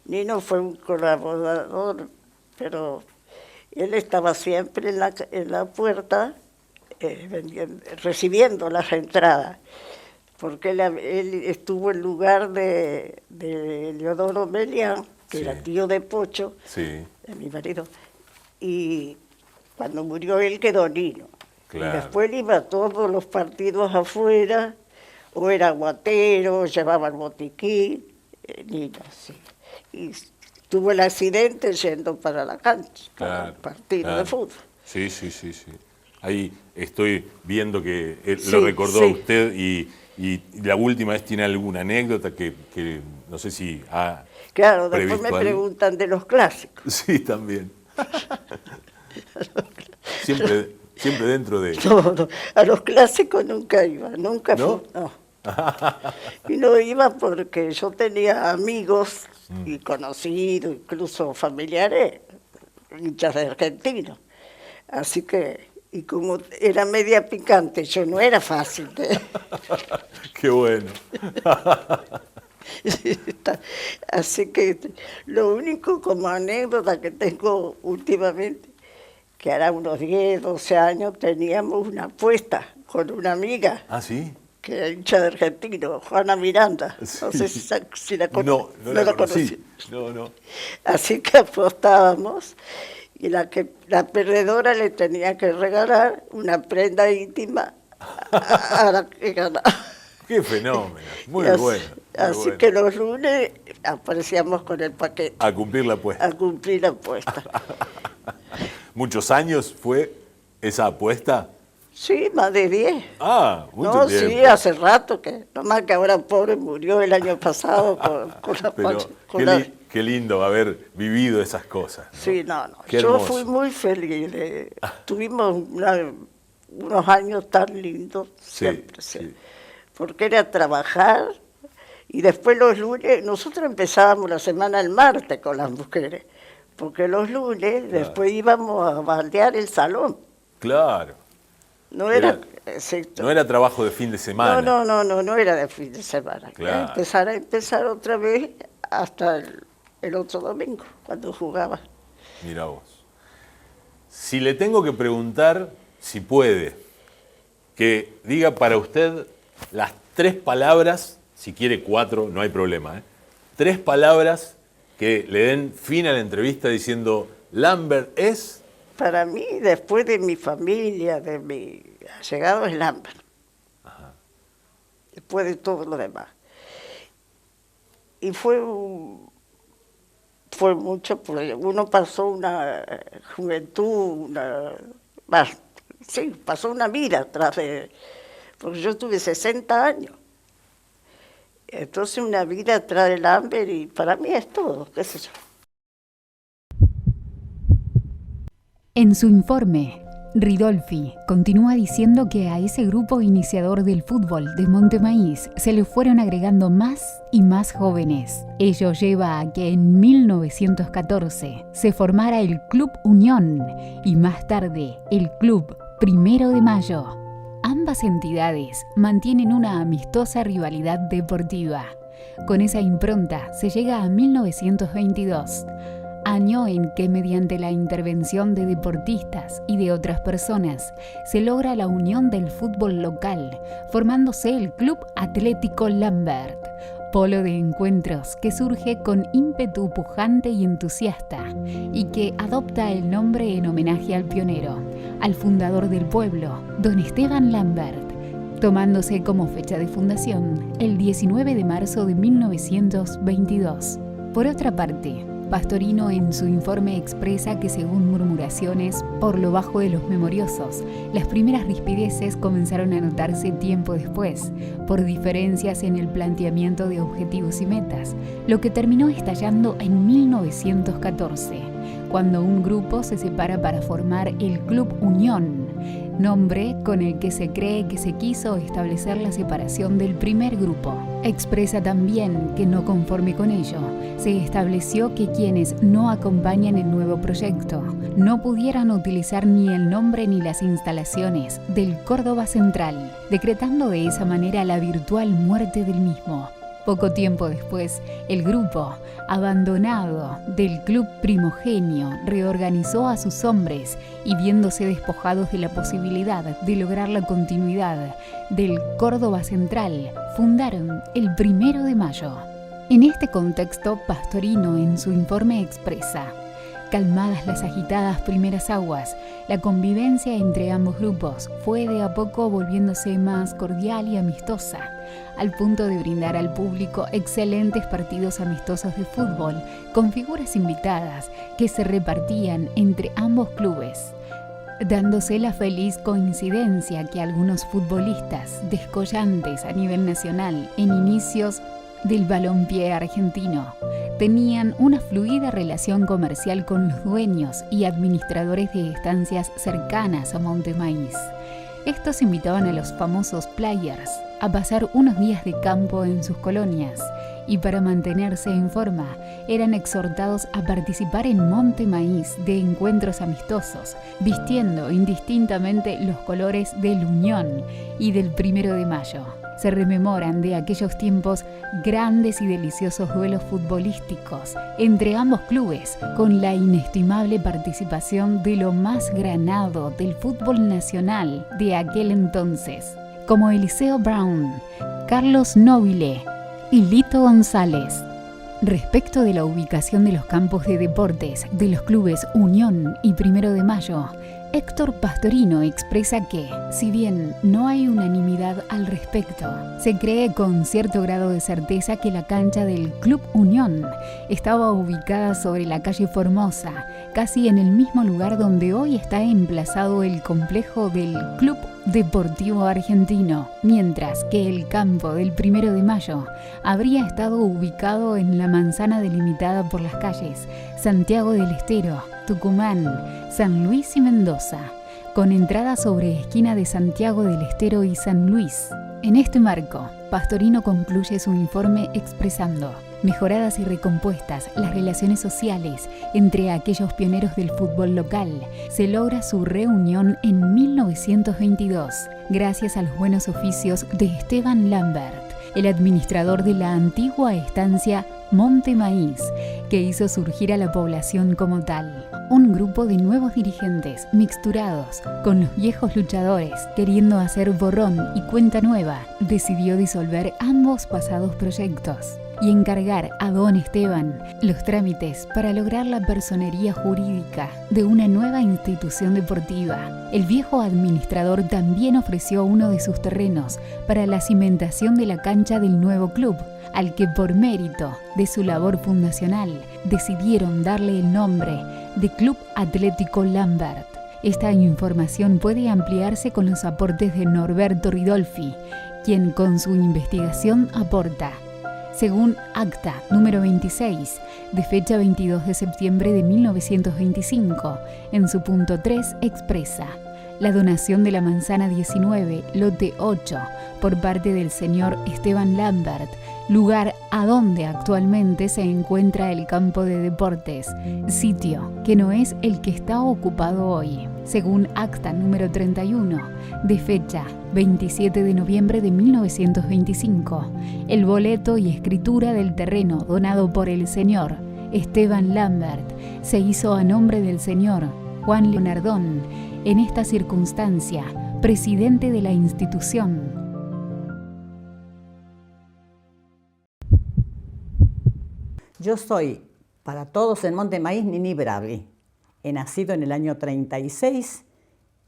Nino fue un colaborador, pero él estaba siempre en la puerta recibiendo las entradas. Porque él estuvo en lugar de Leodoro Melián, que era tío de Pocho, de mi marido, y cuando murió él quedó Nino. Claro. Y después iba a todos los partidos afuera, o era guatero, llevaba el botiquín, Nino, sí. Y tuvo el accidente yendo para la cancha, para el partido de fútbol. Sí. Ahí estoy viendo que lo recordó usted y la última vez tiene alguna anécdota que no sé si ha Claro, después me preguntan de los clásicos. Sí, también. Siempre Siempre dentro de... No, a los clásicos nunca iba, nunca ¿No? fui, no. Y no iba porque yo tenía amigos y conocidos, incluso familiares, hinchas de Argentinos. Así que, y como era media picante, yo no era fácil de... Qué bueno. Así que lo único como anécdota que tengo últimamente, que hará unos 10, 12 años, teníamos una apuesta con una amiga. ¿Ah, sí? Que era hincha de Argentino, Juana Miranda. Sí. No sé si la conocí. No la conocí. No. Así que apostábamos y la perdedora le tenía que regalar una prenda íntima a la que ganaba. ¡Qué fenómeno! Muy bueno. Así que los lunes aparecíamos con el paquete. A cumplir la apuesta. A cumplir la apuesta. ¿Muchos años fue esa apuesta? Sí, más de 10. Ah, mucho tiempo. Sí, hace rato, nomás que ahora pobre murió el año pasado con la Pero qué lindo haber vivido esas cosas, ¿no? Sí, no. Qué Yo hermoso. fui muy feliz. Tuvimos unos años tan lindos siempre. Sí. Porque era trabajar y después los lunes, nosotros empezábamos la semana el martes con las mujeres, porque los lunes después íbamos a baldear el salón. Claro. No era trabajo de fin de semana. No era de fin de semana. Claro. Empezar otra vez hasta el otro domingo, cuando jugaba. Mira vos. Si le tengo que preguntar, si puede, que diga para usted las 3 palabras, si quiere 4, no hay problema, 3 palabras que le den fin a la entrevista diciendo, Lambert es... Para mí, después de mi familia, de mi allegado, es Lambert. Ajá. Después de todo lo demás. Y fue mucho, porque uno pasó una juventud, pasó una vida atrás de... Porque yo tuve 60 años. Entonces una vida atrás del Lambert y para mí es todo, qué sé yo. En su informe, Ridolfi continúa diciendo que a ese grupo iniciador del fútbol de Montemaíz se le fueron agregando más y más jóvenes. Ello lleva a que en 1914 se formara el Club Unión y más tarde el Club 1 de Mayo. Ambas entidades mantienen una amistosa rivalidad deportiva. Con esa impronta se llega a 1922, año en que mediante la intervención de deportistas y de otras personas se logra la unión del fútbol local, formándose el Club Atlético Lambert, polo de encuentros que surge con ímpetu pujante y entusiasta y que adopta el nombre en homenaje al pionero, al fundador del pueblo, don Esteban Lambert, tomándose como fecha de fundación el 19 de marzo de 1922. Por otra parte, Pastorino en su informe expresa que según murmuraciones, por lo bajo de los memoriosos, las primeras rispideces comenzaron a notarse tiempo después, por diferencias en el planteamiento de objetivos y metas, lo que terminó estallando en 1914, cuando un grupo se separa para formar el Club Unión, nombre con el que se cree que se quiso establecer la separación del primer grupo. Expresa también que no conforme con ello, se estableció que quienes no acompañan el nuevo proyecto no pudieran utilizar ni el nombre ni las instalaciones del Córdoba Central, decretando de esa manera la virtual muerte del mismo. Poco tiempo después, el grupo, abandonado del club primogenio, reorganizó a sus hombres y viéndose despojados de la posibilidad de lograr la continuidad del Córdoba Central, fundaron el 1 de Mayo. En este contexto, Pastorino en su informe expresa: calmadas las agitadas primeras aguas, la convivencia entre ambos grupos fue de a poco volviéndose más cordial y amistosa, al punto de brindar al público excelentes partidos amistosos de fútbol con figuras invitadas que se repartían entre ambos clubes, dándose la feliz coincidencia que algunos futbolistas descollantes a nivel nacional en inicios del balompié argentino. Tenían una fluida relación comercial con los dueños y administradores de estancias cercanas a Monte Maíz. Estos invitaban a los famosos players a pasar unos días de campo en sus colonias y para mantenerse en forma eran exhortados a participar en Monte Maíz de encuentros amistosos, vistiendo indistintamente los colores del Unión y del 1 de Mayo. Se rememoran de aquellos tiempos grandes y deliciosos duelos futbolísticos entre ambos clubes, con la inestimable participación de lo más granado del fútbol nacional de aquel entonces, como Eliseo Brown, Carlos Nobile y Lito González. Respecto de la ubicación de los campos de deportes de los clubes Unión y 1 de Mayo, Héctor Pastorino expresa que, si bien no hay unanimidad al respecto, se cree con cierto grado de certeza que la cancha del Club Unión estaba ubicada sobre la calle Formosa, casi en el mismo lugar donde hoy está emplazado el complejo del Club Deportivo Argentino, mientras que el campo del 1 de Mayo habría estado ubicado en la manzana delimitada por las calles Santiago del Estero, Tucumán, San Luis y Mendoza, con entrada sobre esquina de Santiago del Estero y San Luis. En este marco, Pastorino concluye su informe expresando: mejoradas y recompuestas las relaciones sociales entre aquellos pioneros del fútbol local, se logra su reunión en 1922, gracias a los buenos oficios de Esteban Lambert, el administrador de la antigua estancia Monte Maíz, que hizo surgir a la población como tal. Un grupo de nuevos dirigentes mixturados con los viejos luchadores, queriendo hacer borrón y cuenta nueva, decidió disolver ambos pasados proyectos y encargar a don Esteban los trámites para lograr la personería jurídica de una nueva institución deportiva. El viejo administrador también ofreció uno de sus terrenos para la cimentación de la cancha del nuevo club, al que por mérito de su labor fundacional decidieron darle el nombre de Club Atlético Lambert. Esta información puede ampliarse con los aportes de Norberto Ridolfi, quien con su investigación aporta: según acta número 26, de fecha 22 de septiembre de 1925, en su punto 3 expresa: la donación de la manzana 19, lote 8, por parte del señor Esteban Lambert, lugar a donde actualmente se encuentra el campo de deportes, sitio que no es el que está ocupado hoy. Según acta número 31, de fecha 27 de noviembre de 1925, el boleto y escritura del terreno donado por el señor Esteban Lambert se hizo a nombre del señor Juan Leonardón, en esta circunstancia, presidente de la institución. Yo soy, para todos en Monte Maíz, Nini Bravi. He nacido en el año 36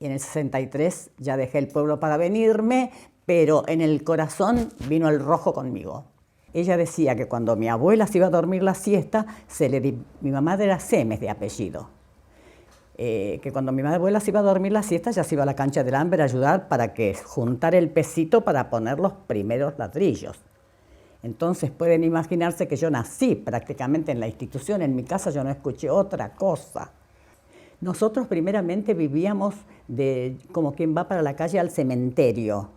y en el 63 ya dejé el pueblo para venirme, pero en el corazón vino el rojo conmigo. Ella decía que cuando mi abuela se iba a dormir la siesta, mi mamá era Semes de apellido, que cuando mi abuela se iba a dormir la siesta ya se iba a la cancha del Lambert a ayudar para que juntar el pesito para poner los primeros ladrillos. Entonces pueden imaginarse que yo nací prácticamente en la institución, en mi casa yo no escuché otra cosa. Nosotros primeramente vivíamos como quien va para la calle al cementerio.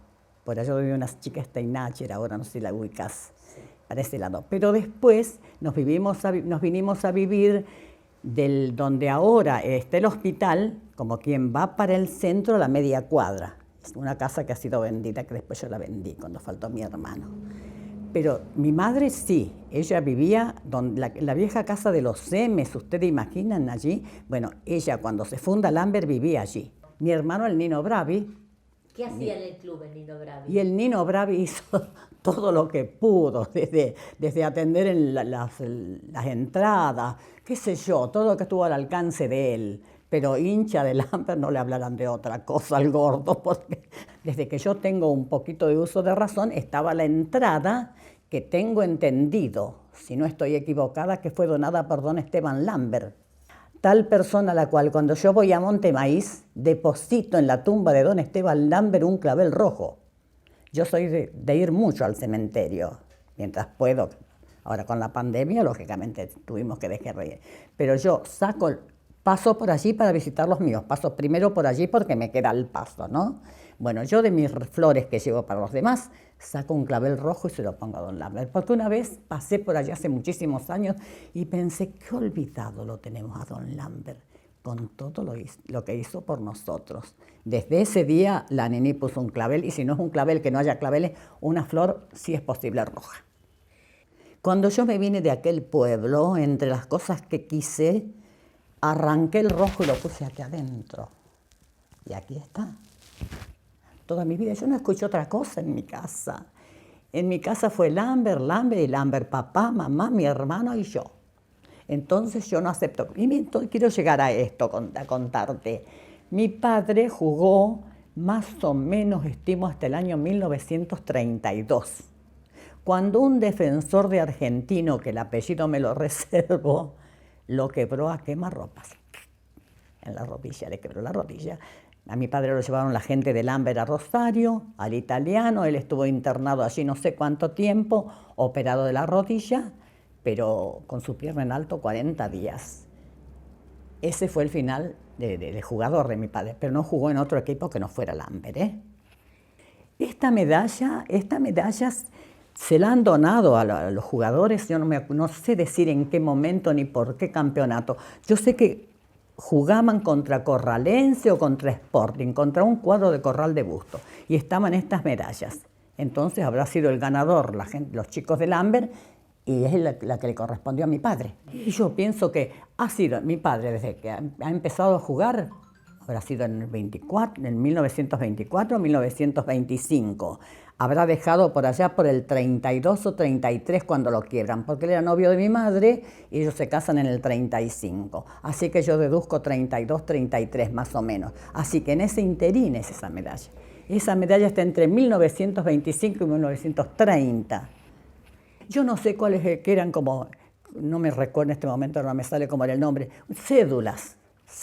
Por allá vivía una chica Steinacher, ahora no sé si la ubicas, para ese lado. Pero después nos vinimos a vivir donde ahora está el hospital, como quien va para el centro a la media cuadra. Es una casa que ha sido vendida, que después yo la vendí cuando faltó mi hermano. Pero mi madre sí, ella vivía la vieja casa de los Semes, ¿ustedes imaginan allí? Bueno, ella cuando se funda Lambert vivía allí. Mi hermano, el Nino Bravi. ¿Qué hacía en el club el Nino Bravi? Y el Nino Bravi hizo todo lo que pudo, desde atender en las entradas, qué sé yo, todo lo que estuvo al alcance de él. Pero hincha de Lambert no le hablarán de otra cosa al gordo, porque desde que yo tengo un poquito de uso de razón, estaba la entrada que tengo entendido, si no estoy equivocada, que fue donada por don Esteban Lambert. Tal persona a la cual cuando yo voy a Monte Maíz, deposito en la tumba de don Esteban Lambert un clavel rojo. Yo soy de ir mucho al cementerio. mientras puedo. Ahora con la pandemia, lógicamente, tuvimos que dejar de ir. Pero yo paso por allí para visitar los míos, paso primero por allí porque me queda el paso, ¿no? Bueno, yo de mis flores que llevo para los demás, saco un clavel rojo y se lo pongo a don Lambert. Porque una vez pasé por allí hace muchísimos años y pensé, qué olvidado lo tenemos a don Lambert, con todo lo que hizo por nosotros. Desde ese día la Nini puso un clavel, y si no es un clavel, que no haya claveles, una flor, si es posible, roja. Cuando yo me vine de aquel pueblo, entre las cosas que quise, arranqué el rojo y lo puse aquí adentro. Y aquí está. Toda mi vida, yo no escuché otra cosa en mi casa. En mi casa fue Lambert y Lambert, papá, mamá, mi hermano y yo. Entonces yo no acepto. Y quiero llegar a esto, a contarte. Mi padre jugó más o menos, estimo, hasta el año 1932. Cuando un defensor de Argentino, que el apellido me lo reservo, lo quebró a quemarropas. En la rodilla, le quebró la rodilla. A mi padre lo llevaron la gente de Lambert a Rosario, al italiano. Él estuvo internado allí no sé cuánto tiempo, operado de la rodilla, pero con su pierna en alto 40 días. Ese fue el final de jugador de mi padre, pero no jugó en otro equipo que no fuera Lambert, ¿eh? Esta medalla se la han donado a los jugadores. Yo no sé decir en qué momento ni por qué campeonato. Yo sé que jugaban contra Corralense o contra Sporting, contra un cuadro de Corral de Busto, y estaban estas medallas. Entonces habrá sido el ganador, los chicos de Lambert, y es la que le correspondió a mi padre. Y yo pienso que ha sido mi padre, desde que ha empezado a jugar, habrá sido en 1924, 1925. Habrá dejado por allá por el 32 o 33 cuando lo quiebran, porque él era novio de mi madre y ellos se casan en el 35. Así que yo deduzco 32, 33 más o menos. Así que en ese interín es esa medalla. Esa medalla está entre 1925 y 1930. Yo no sé cuáles que eran como, no me recuerdo en este momento, no me sale cómo era el nombre, cédulas.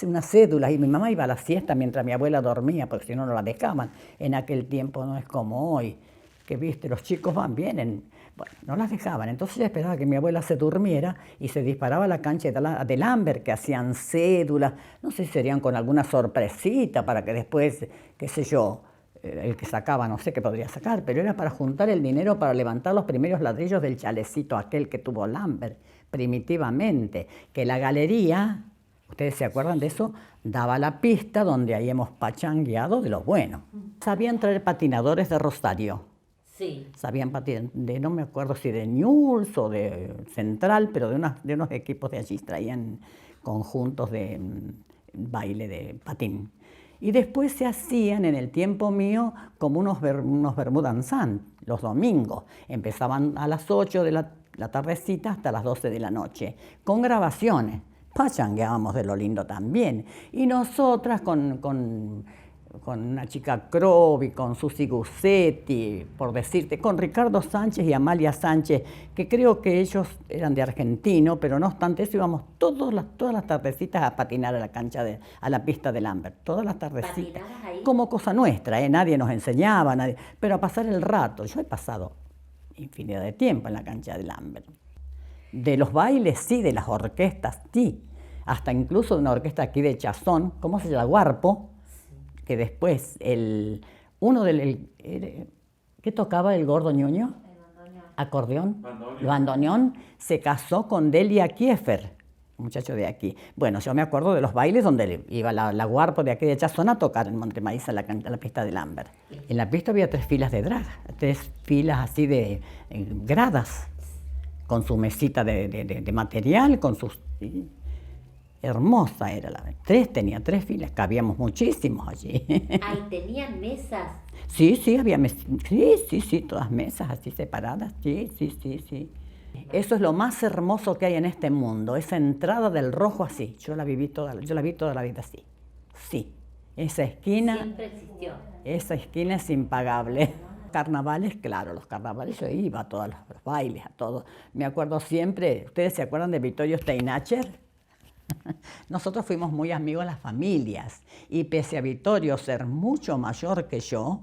Unas cédulas, y mi mamá iba a la siesta mientras mi abuela dormía, porque si no, no la dejaban. En aquel tiempo no es como hoy, que viste, los chicos vienen. Bueno, no las dejaban. Entonces ella esperaba que mi abuela se durmiera y se disparaba a la cancha de Lambert, que hacían cédulas, no sé si serían con alguna sorpresita para que después, qué sé yo, el que sacaba, no sé qué podría sacar, pero era para juntar el dinero para levantar los primeros ladrillos del chalecito aquel que tuvo Lambert, primitivamente, que la galería, ¿ustedes se acuerdan de eso? Daba la pista donde ahí hemos pachangueado de lo bueno. Sabían traer patinadores de Rosario. Sí. Sabían patinar, no me acuerdo si de Newell's o de Central, pero de unos equipos de allí traían conjuntos de baile de patín. Y después se hacían en el tiempo mío como unos bermudanzán los domingos. Empezaban a las 8 de la tardecita hasta las 12 de la noche, con grabaciones. Pachangueábamos de lo lindo también. Y nosotras con una chica Crovi, con Susi Gussetti, por decirte, con Ricardo Sánchez y Amalia Sánchez, que creo que ellos eran de argentino, pero no obstante eso íbamos todas las tardecitas a patinar a la cancha, a la pista de Lambert, todas las tardecitas. Como cosa nuestra, nadie nos enseñaba, pero a pasar el rato. Yo he pasado infinidad de tiempo en la cancha de Lambert. De los bailes sí, de las orquestas sí, hasta incluso de una orquesta aquí de Chazón, ¿cómo se llama? Guarpo, que después ¿qué tocaba el gordo ñoño? Acordeón. Bandoneón. Se casó con Delia Kiefer, un muchacho de aquí. Bueno, yo me acuerdo de los bailes donde iba la Guarpo de aquí de Chazón a tocar en Montemaíz a la pista de Lambert. En la pista había 3 filas de drag, 3 filas así de gradas, con su mesita de material, con sus... Hermosa era tenía 3 filas, cabíamos muchísimos allí. Ahí tenían mesas. Sí, había mesas, sí, todas mesas así separadas, sí. Eso es lo más hermoso que hay en este mundo, esa entrada del rojo así, yo la vi toda la vida así, sí. Esa esquina... Siempre existió. Esa esquina es impagable. Carnavales, claro, los carnavales yo iba a todos los bailes, a todos. Me acuerdo siempre, ¿ustedes se acuerdan de Vittorio Steinacher? Nosotros fuimos muy amigos de las familias y pese a Vittorio ser mucho mayor que yo,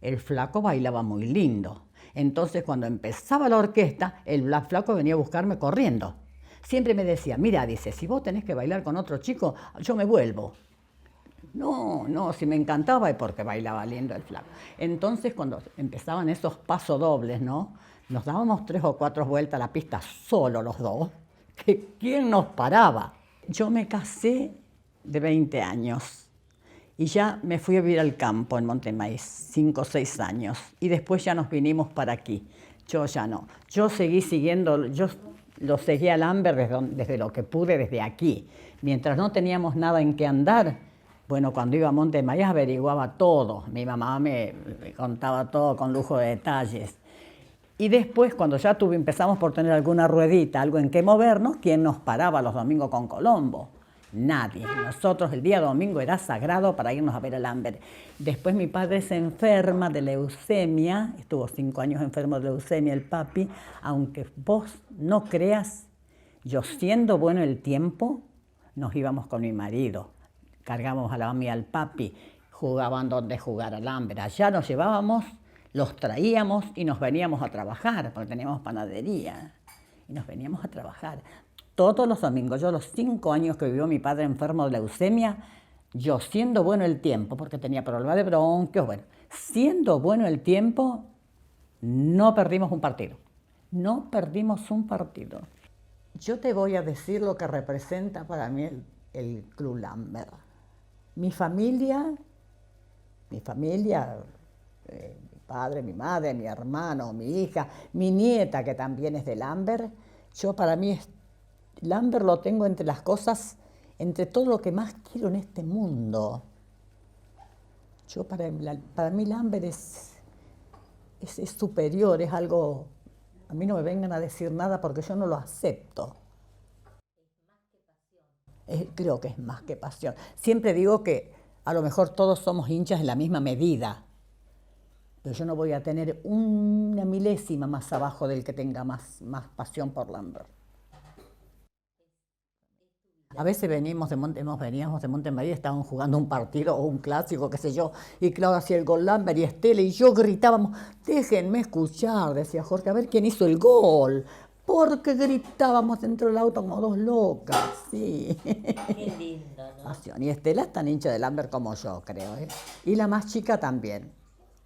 el flaco bailaba muy lindo. Entonces, cuando empezaba la orquesta, el flaco venía a buscarme corriendo. Siempre me decía, mira, dice, si vos tenés que bailar con otro chico, yo me vuelvo. No, si me encantaba es porque bailaba lindo el flaco. Entonces, cuando empezaban esos pasodobles, ¿no? Nos dábamos 3 o 4 vueltas a la pista solo los dos. ¿Quién nos paraba? Yo me casé de 20 años y ya me fui a vivir al campo en Montemaíz, 5 o 6 años. Y después ya nos vinimos para aquí. Yo ya no. Yo seguí siguiendo, yo lo seguí al Lambert desde lo que pude desde aquí. Mientras no teníamos nada en qué andar, bueno, cuando iba a Montemaíz averiguaba todo. Mi mamá me contaba todo con lujo de detalles. Y después, cuando ya empezamos por tener alguna ruedita, algo en qué movernos, ¿quién nos paraba los domingos con Colombo? Nadie. Nosotros el día domingo era sagrado para irnos a ver al Lambert. Después mi padre se enferma de leucemia, estuvo 5 años enfermo de leucemia el papi, aunque vos no creas, yo siendo bueno el tiempo, nos íbamos con mi marido. Cargábamos a la mami y al papi, jugaban donde jugar al Lambert. Allá nos llevábamos, los traíamos y nos veníamos a trabajar, porque teníamos panadería. Y nos veníamos a trabajar. Todos los domingos, yo los 5 años que vivió mi padre enfermo de leucemia, yo siendo bueno el tiempo, porque tenía problemas de bronquios, bueno, siendo bueno el tiempo, no perdimos un partido. No perdimos un partido. Yo te voy a decir lo que representa para mí el Club Lambert. Mi familia, mi padre, mi madre, mi hermano, mi hija, mi nieta, que también es de Lambert. Yo para mí, Lambert lo tengo entre las cosas, entre todo lo que más quiero en este mundo. Yo para mí Lambert es superior, es algo, a mí no me vengan a decir nada porque yo no lo acepto. Creo que es más que pasión. Siempre digo que a lo mejor todos somos hinchas en la misma medida, pero yo no voy a tener una milésima más abajo del que tenga más pasión por Lambert. A veces veníamos de Montemaíz, estaban jugando un partido o un clásico, qué sé yo, y claro, hacía el gol Lambert y Estela, y yo gritábamos, déjenme escuchar, decía Jorge, a ver quién hizo el gol. Porque gritábamos dentro del auto como 2 locas, sí. Qué lindo, ¿no? Y Estela es tan hincha de Lambert como yo, creo, ¿eh? Y la más chica también.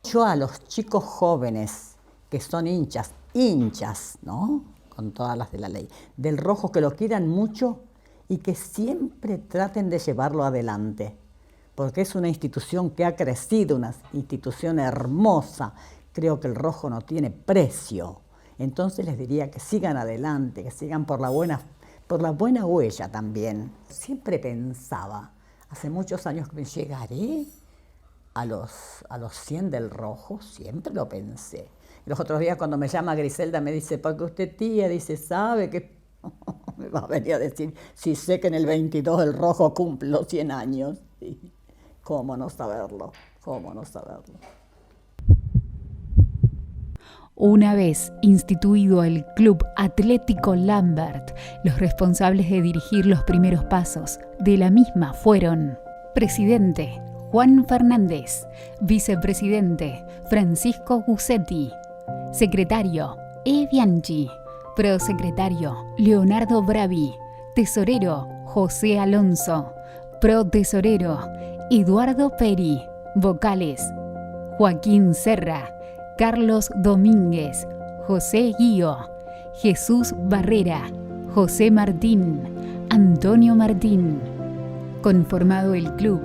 Yo a los chicos jóvenes que son hinchas, ¿no? Con todas las de la ley, del rojo, que lo quieran mucho y que siempre traten de llevarlo adelante. Porque es una institución que ha crecido, una institución hermosa. Creo que el rojo no tiene precio. Entonces les diría que sigan adelante, que sigan por la buena huella también. Siempre pensaba, hace muchos años, que llegaré a los 100 del rojo, siempre lo pensé. Y los otros días cuando me llama Griselda me dice, porque usted tía, dice, sabe que me va a venir a decir, si sé que en el 22 el rojo cumple los 100 años. Sí. ¿Cómo no saberlo? ¿Cómo no saberlo? Una vez instituido el Club Atlético Lambert, los responsables de dirigir los primeros pasos de la misma fueron: presidente Juan Fernández, vicepresidente Francisco Gusetti, secretario Bianchi, prosecretario Leonardo Bravi, tesorero José Alonso, protesorero Eduardo Peri, vocales Joaquín Serra, Carlos Domínguez, José Guío, Jesús Barrera, José Martín, Antonio Martín. Conformado el club,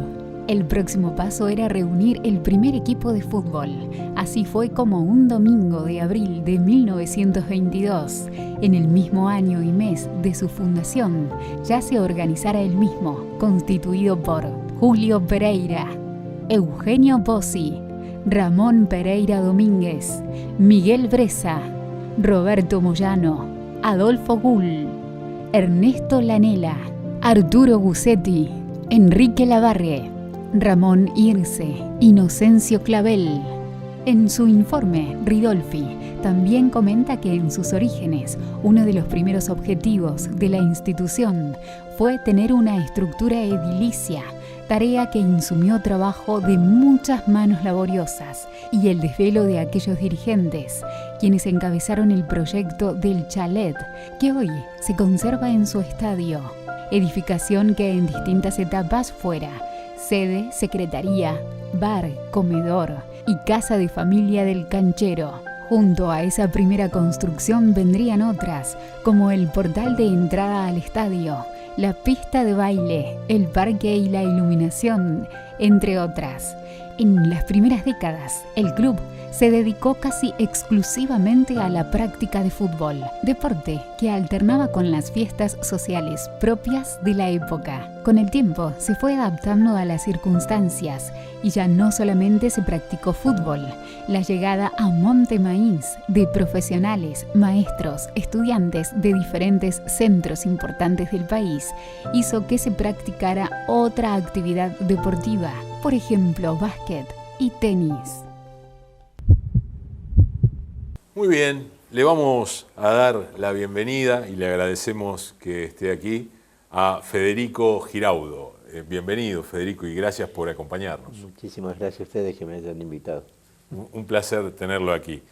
el próximo paso era reunir el primer equipo de fútbol. Así fue como un domingo de abril de 1922, en el mismo año y mes de su fundación, ya se organizara el mismo, constituido por Julio Pereira, Eugenio Bossi, Ramón Pereira Domínguez, Miguel Bresa, Roberto Moyano, Adolfo Gull, Ernesto Lanela, Arturo Gusetti, Enrique Lavarre, Ramón Irce, Inocencio Clavel, En su informe, Ridolfi también comenta que en sus orígenes, uno de los primeros objetivos de la institución fue tener una estructura edilicia, tarea que insumió trabajo de muchas manos laboriosas y el desvelo de aquellos dirigentes, quienes encabezaron el proyecto del chalet, que hoy se conserva en su estadio, edificación que en distintas etapas fuera sede, secretaría, bar, comedor y casa de familia del canchero. Junto a esa primera construcción vendrían otras, como el portal de entrada al estadio, la pista de baile, el parque y la iluminación, entre otras. En las primeras décadas, el club se dedicó casi exclusivamente a la práctica de fútbol, deporte que alternaba con las fiestas sociales propias de la época. Con el tiempo se fue adaptando a las circunstancias y ya no solamente se practicó fútbol. La llegada a Monte Maíz de profesionales, maestros, estudiantes de diferentes centros importantes del país hizo que se practicara otra actividad deportiva, por ejemplo, básquet y tenis. Muy bien, le vamos a dar la bienvenida y le agradecemos que esté aquí a Federico Giraudo. Bienvenido, Federico, y gracias por acompañarnos. Muchísimas gracias a ustedes que me hayan invitado. Un placer tenerlo aquí.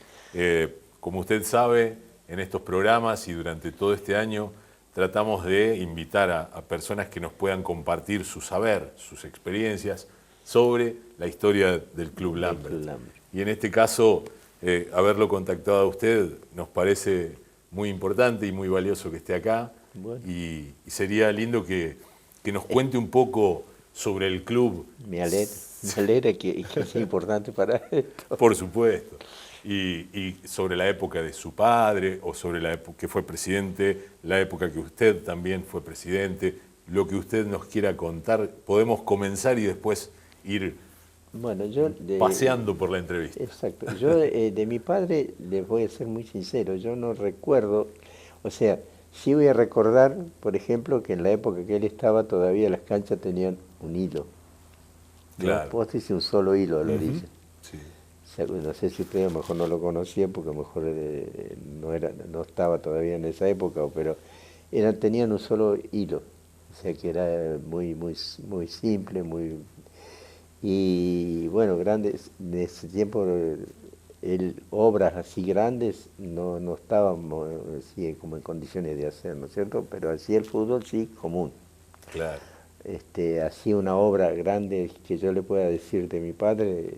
Como usted sabe, en estos programas y durante todo este año tratamos de invitar a personas que nos puedan compartir su saber, sus experiencias sobre la historia del Club Lambert. Y en este caso, haberlo contactado a usted nos parece muy importante y muy valioso que esté acá. Bueno. Y sería lindo que nos cuente un poco sobre el club. Me alegra que sea importante para esto. Por supuesto. Y sobre la época de su padre, o sobre la época que fue presidente, la época que usted también fue presidente, lo que usted nos quiera contar. Podemos comenzar y después ir paseando por la entrevista. Exacto. Yo de mi padre les voy a ser muy sincero, yo no recuerdo, o sea, sí voy a recordar, por ejemplo, que en la época que él estaba todavía las canchas tenían un hilo. Claro. Los postes y un solo hilo a la orilla. Sí. O sea, no sé si ustedes a lo mejor no lo conocían porque a lo mejor no estaba todavía en esa época, pero tenían un solo hilo. O sea que era muy simple, y bueno, grandes, de ese tiempo obras así grandes no estábamos así como en condiciones de hacer, ¿no es cierto? Pero así el fútbol sí, común. Claro. Así una obra grande que yo le pueda decir de mi padre,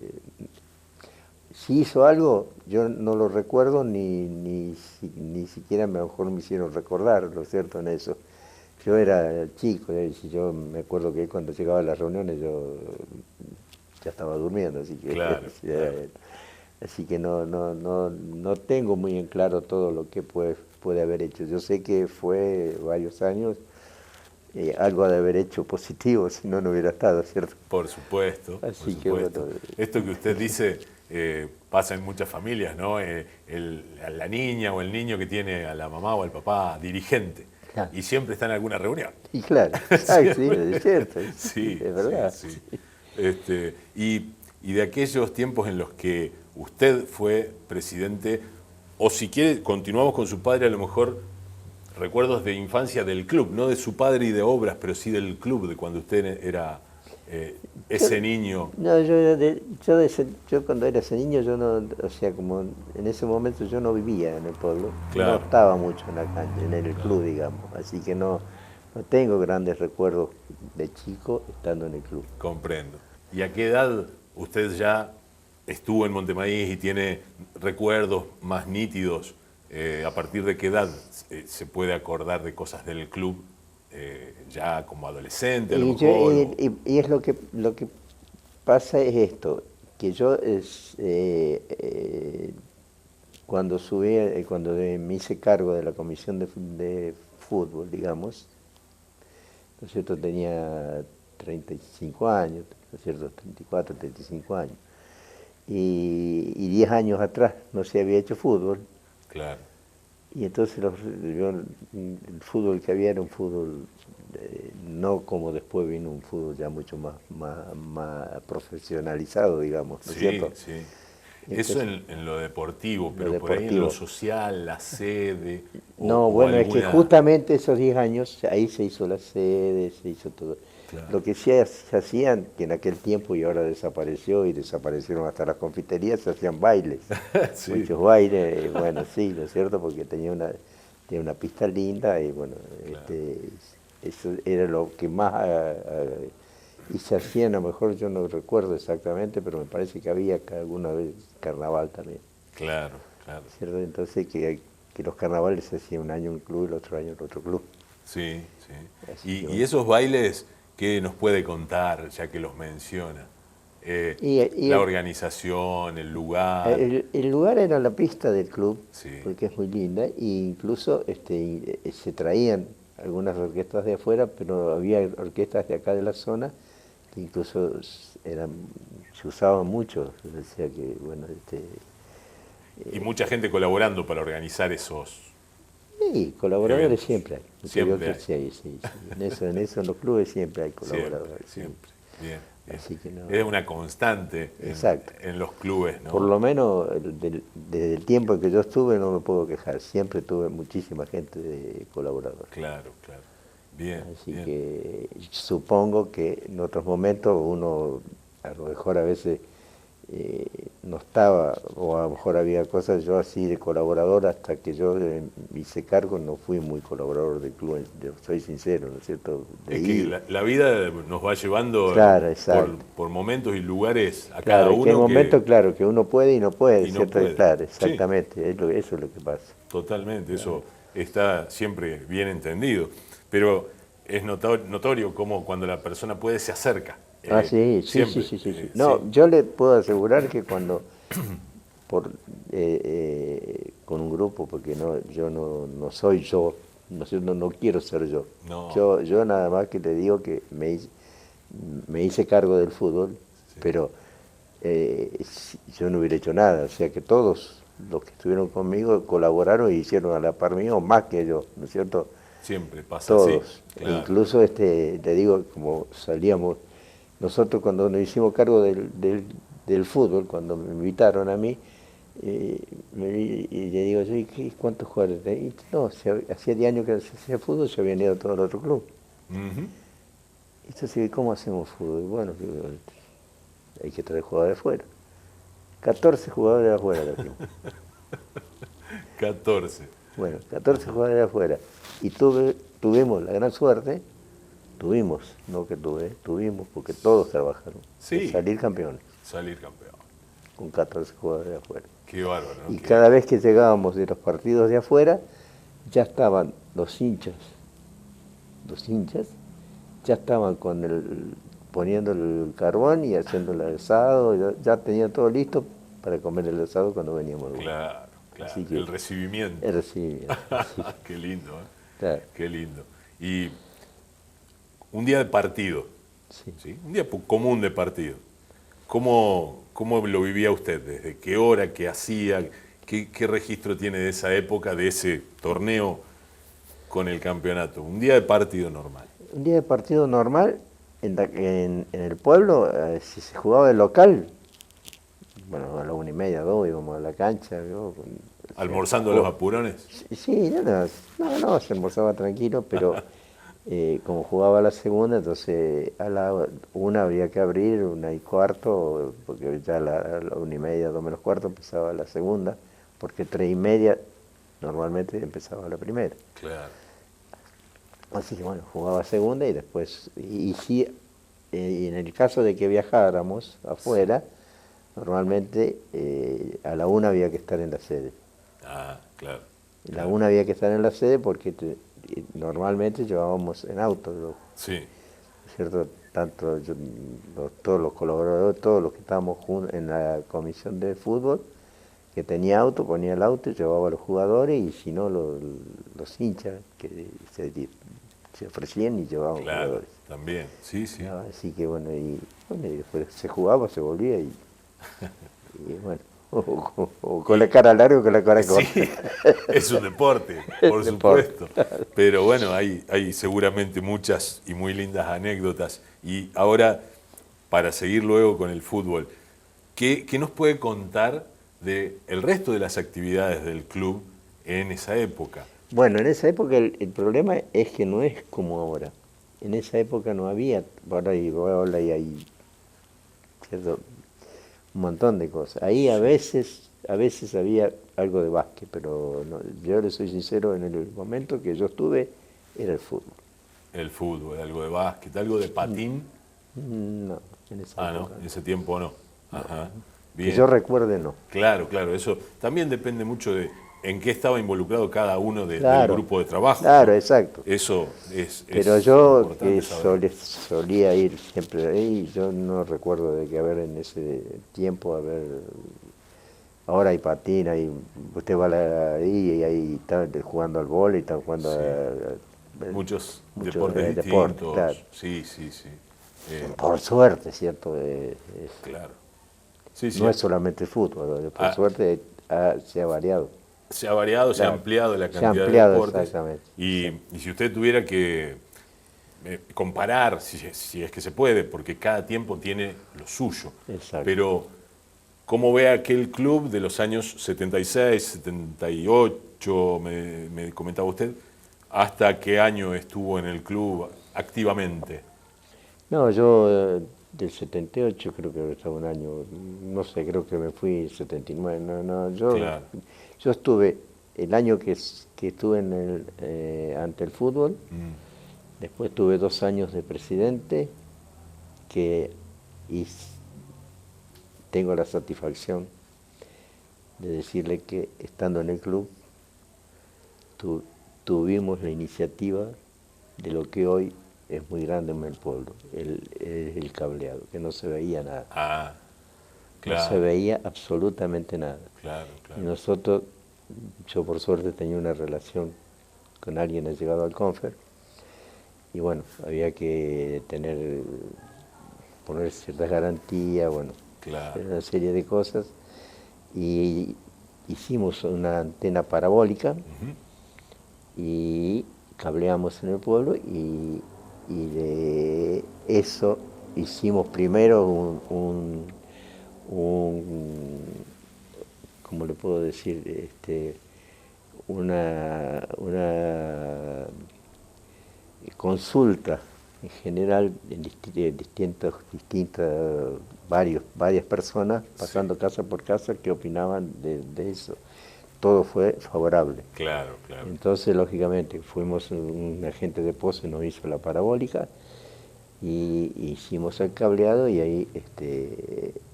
si hizo algo, yo no lo recuerdo ni siquiera a lo mejor me hicieron recordar, ¿no es cierto?, en eso. Yo era chico, yo me acuerdo que cuando llegaba a las reuniones yo ya estaba durmiendo, así que, claro, claro. Así que no tengo muy en claro todo lo que puede haber hecho. Yo sé que fue varios años, algo ha de haber hecho positivo, si no hubiera estado, ¿cierto? Por supuesto. Así por que supuesto. bueno. Esto que usted dice pasa en muchas familias, ¿no? La niña o el niño que tiene a la mamá o al papá dirigente. Claro. Y siempre está en alguna reunión. Y claro, sí, es cierto. Sí, es verdad. Sí. Y de aquellos tiempos en los que usted fue presidente, o si quiere, continuamos con su padre, a lo mejor recuerdos de infancia del club, no de su padre y de obras, pero sí del club, de cuando usted era ese niño. No, yo cuando era ese niño, yo no, o sea, como en ese momento yo no vivía en el pueblo, claro. No estaba mucho en la cancha, en el club, digamos, así que no tengo grandes recuerdos de chico estando en el club. Comprendo. ¿Y a qué edad usted ya estuvo en Montemaíz y tiene recuerdos más nítidos? ¿A partir de qué edad se puede acordar de cosas del club? Ya como adolescente, a lo mejor. Y es lo que pasa es esto, que yo cuando me hice cargo de la comisión de fútbol, digamos, ¿no es cierto?, tenía 35 años, ¿no es cierto?, 34, 35 años, y 10 años atrás no se había hecho fútbol. Claro. Y entonces el fútbol que había era un fútbol, no como después vino un fútbol ya mucho más profesionalizado, digamos, ¿no es cierto? Sí. Eso en lo deportivo, pero por ahí en lo social, la sede. No, bueno, es que justamente esos 10 años, ahí se hizo la sede, se hizo todo. Claro. Lo que se hacían, que en aquel tiempo y ahora desapareció y desaparecieron hasta las confiterías, se hacían bailes. Sí. Muchos bailes, bueno, sí, ¿no es cierto? Porque tenía una pista linda y bueno, claro. Eso era lo que más... y se hacían, a lo mejor yo no recuerdo exactamente, pero me parece que había alguna vez carnaval también. Claro, claro. ¿Cierto? Entonces que los carnavales se hacían un año en un club y el otro año en otro club. Sí, sí. Y esos bailes, ¿qué nos puede contar, ya que los menciona? La organización, el lugar. El lugar era la pista del club, sí. Porque es muy linda, e incluso se traían algunas orquestas de afuera, pero había orquestas de acá de la zona que incluso se usaban mucho. Decía que, bueno, y mucha gente colaborando para organizar esos. Sí, colaboradores eventos. Siempre hay. Siempre hay. Sí. En eso en los clubes siempre hay colaboradores. Siempre. Bien. Así que no. Es una constante en los clubes, ¿no? Por lo menos desde el tiempo en que yo estuve no me puedo quejar. Siempre tuve muchísima gente de colaboradores. Claro. Bien. Así bien. que supongo que en otros momentos uno a lo mejor a veces no estaba, o a lo mejor había cosas, yo así de colaborador, hasta que yo me hice cargo, no fui muy colaborador del club, yo soy sincero, ¿no es cierto? Que la vida nos va llevando por momentos y lugares a cada uno. Que hay momentos, claro, que uno puede y no puede, ¿cierto? No puede. Claro, exactamente, sí. Eso es lo que pasa. Totalmente, eso está siempre bien entendido, pero es notorio cómo cuando la persona puede se acerca. Sí. No, yo le puedo asegurar que cuando con un grupo, porque yo no soy yo, no quiero ser yo. No. Yo nada más que te digo que me hice cargo del fútbol, pero yo no hubiera hecho nada, o sea que todos los que estuvieron conmigo colaboraron y hicieron a la par mío más que yo, ¿no es cierto? Siempre pasa todos. Así. Claro. Incluso te digo, como salíamos, nosotros cuando nos hicimos cargo del fútbol, cuando me invitaron a mí, y le digo, ¿cuántos jugadores tenés? No, hacía 10 años que se hacía fútbol, se habían ido a todo el otro club. Entonces, ¿cómo hacemos fútbol? Bueno, hay que traer jugadores de afuera. 14 jugadores de afuera trajimos. 14. Bueno, 14 jugadores de afuera. Y tuvimos la gran suerte, tuvimos porque todos trabajaron. Sí. Salir campeones. Con 14 jugadores de afuera. Qué bárbaro, ¿no? Y cada vez que llegábamos de los partidos de afuera, ya estaban los hinchas, ya estaban poniendo el carbón y haciendo el asado, ya tenían todo listo para comer el asado cuando veníamos. Claro. Así que, el recibimiento. Qué lindo, ¿eh? Claro. Qué lindo. Y un día de partido, ¿sí? Un día común de partido. ¿Cómo lo vivía usted? ¿Desde qué hora? ¿Qué hacía? ¿Qué registro tiene de esa época, de ese torneo con el campeonato? Un día de partido normal. Un día de partido normal, en el pueblo, si se jugaba de local, bueno, a las 1:30, 2 íbamos a la cancha. ¿Almorzando a los apurones? Sí, no, se almorzaba tranquilo, pero como jugaba la segunda, entonces a la 1 había que abrir, 1:15, porque ya a la 1:30, 2 menos cuarto empezaba la segunda, porque 3:30 normalmente empezaba la primera. Claro. Así que bueno, jugaba segunda y después, y en el caso de que viajáramos afuera, normalmente a la 1 había que estar en la sede. Claro. A la 1 había que estar en la sede porque normalmente llevábamos en auto. Sí. ¿Cierto? Tanto todos los colaboradores, todos los que estábamos en la comisión de fútbol, que tenía auto, ponía el auto y llevaba a los jugadores, y si no, los hinchas que se ofrecían y llevaban jugadores. También, sí. Así que bueno, y después se jugaba, se volvía y bueno, o con la cara larga o con la cara corta. Sí, es un deporte, por supuesto. Pero bueno, hay seguramente muchas y muy lindas anécdotas. Y ahora, para seguir luego con el fútbol, ¿qué nos puede contar del resto de las actividades del club en esa época. Bueno, en esa época el problema es que no es como ahora. En esa época no había, ahora hay ¿cierto? Un montón de cosas. Ahí a veces había algo de básquet, pero no, yo le soy sincero, en el momento que yo estuve era el fútbol. El fútbol, algo de básquet, algo de patín. No, en esa época. No, en ese tiempo no. Ajá. Bien. Que yo recuerde, no. Claro, eso también depende mucho de en qué estaba involucrado cada uno del grupo de trabajo. Claro, exacto. Eso es pero yo importante saber. solía ir siempre ahí, yo no recuerdo de que en ese tiempo ahora hay patina, usted va ahí y ahí está jugando al vóley, está jugando muchos deportes distintos. Claro. Sí. Por suerte, ¿cierto? Claro. No es solamente el fútbol, por suerte se ha variado. Se ha variado, se ha ampliado la cantidad de deportes. Exactamente. Y si usted tuviera que comparar, si es que se puede, porque cada tiempo tiene lo suyo. Exacto. Pero, ¿cómo ve aquel club de los años 76, 78, me comentaba usted, hasta qué año estuvo en el club activamente? No, yo del 78 creo que estaba un año, no sé, creo que me fui en 79, yo estuve el año que estuve ante el fútbol, después tuve 2 años de presidente, y tengo la satisfacción de decirle que estando en el club tuvimos la iniciativa de lo que hoy es muy grande en el pueblo, el cableado, que no se veía nada. Claro. No se veía absolutamente nada. Claro. Y nosotros, yo por suerte tenía una relación con alguien llegado al Confer, y bueno, había que poner ciertas garantías, una serie de cosas, y hicimos una antena parabólica, y cableamos en el pueblo, y de eso hicimos primero ¿cómo le puedo decir? Una consulta en general en varias personas, pasando casa por casa, que opinaban de eso. Todo fue favorable. Claro. Entonces, lógicamente, fuimos un agente de POSE, nos hizo la parabólica, y hicimos el cableado, y ahí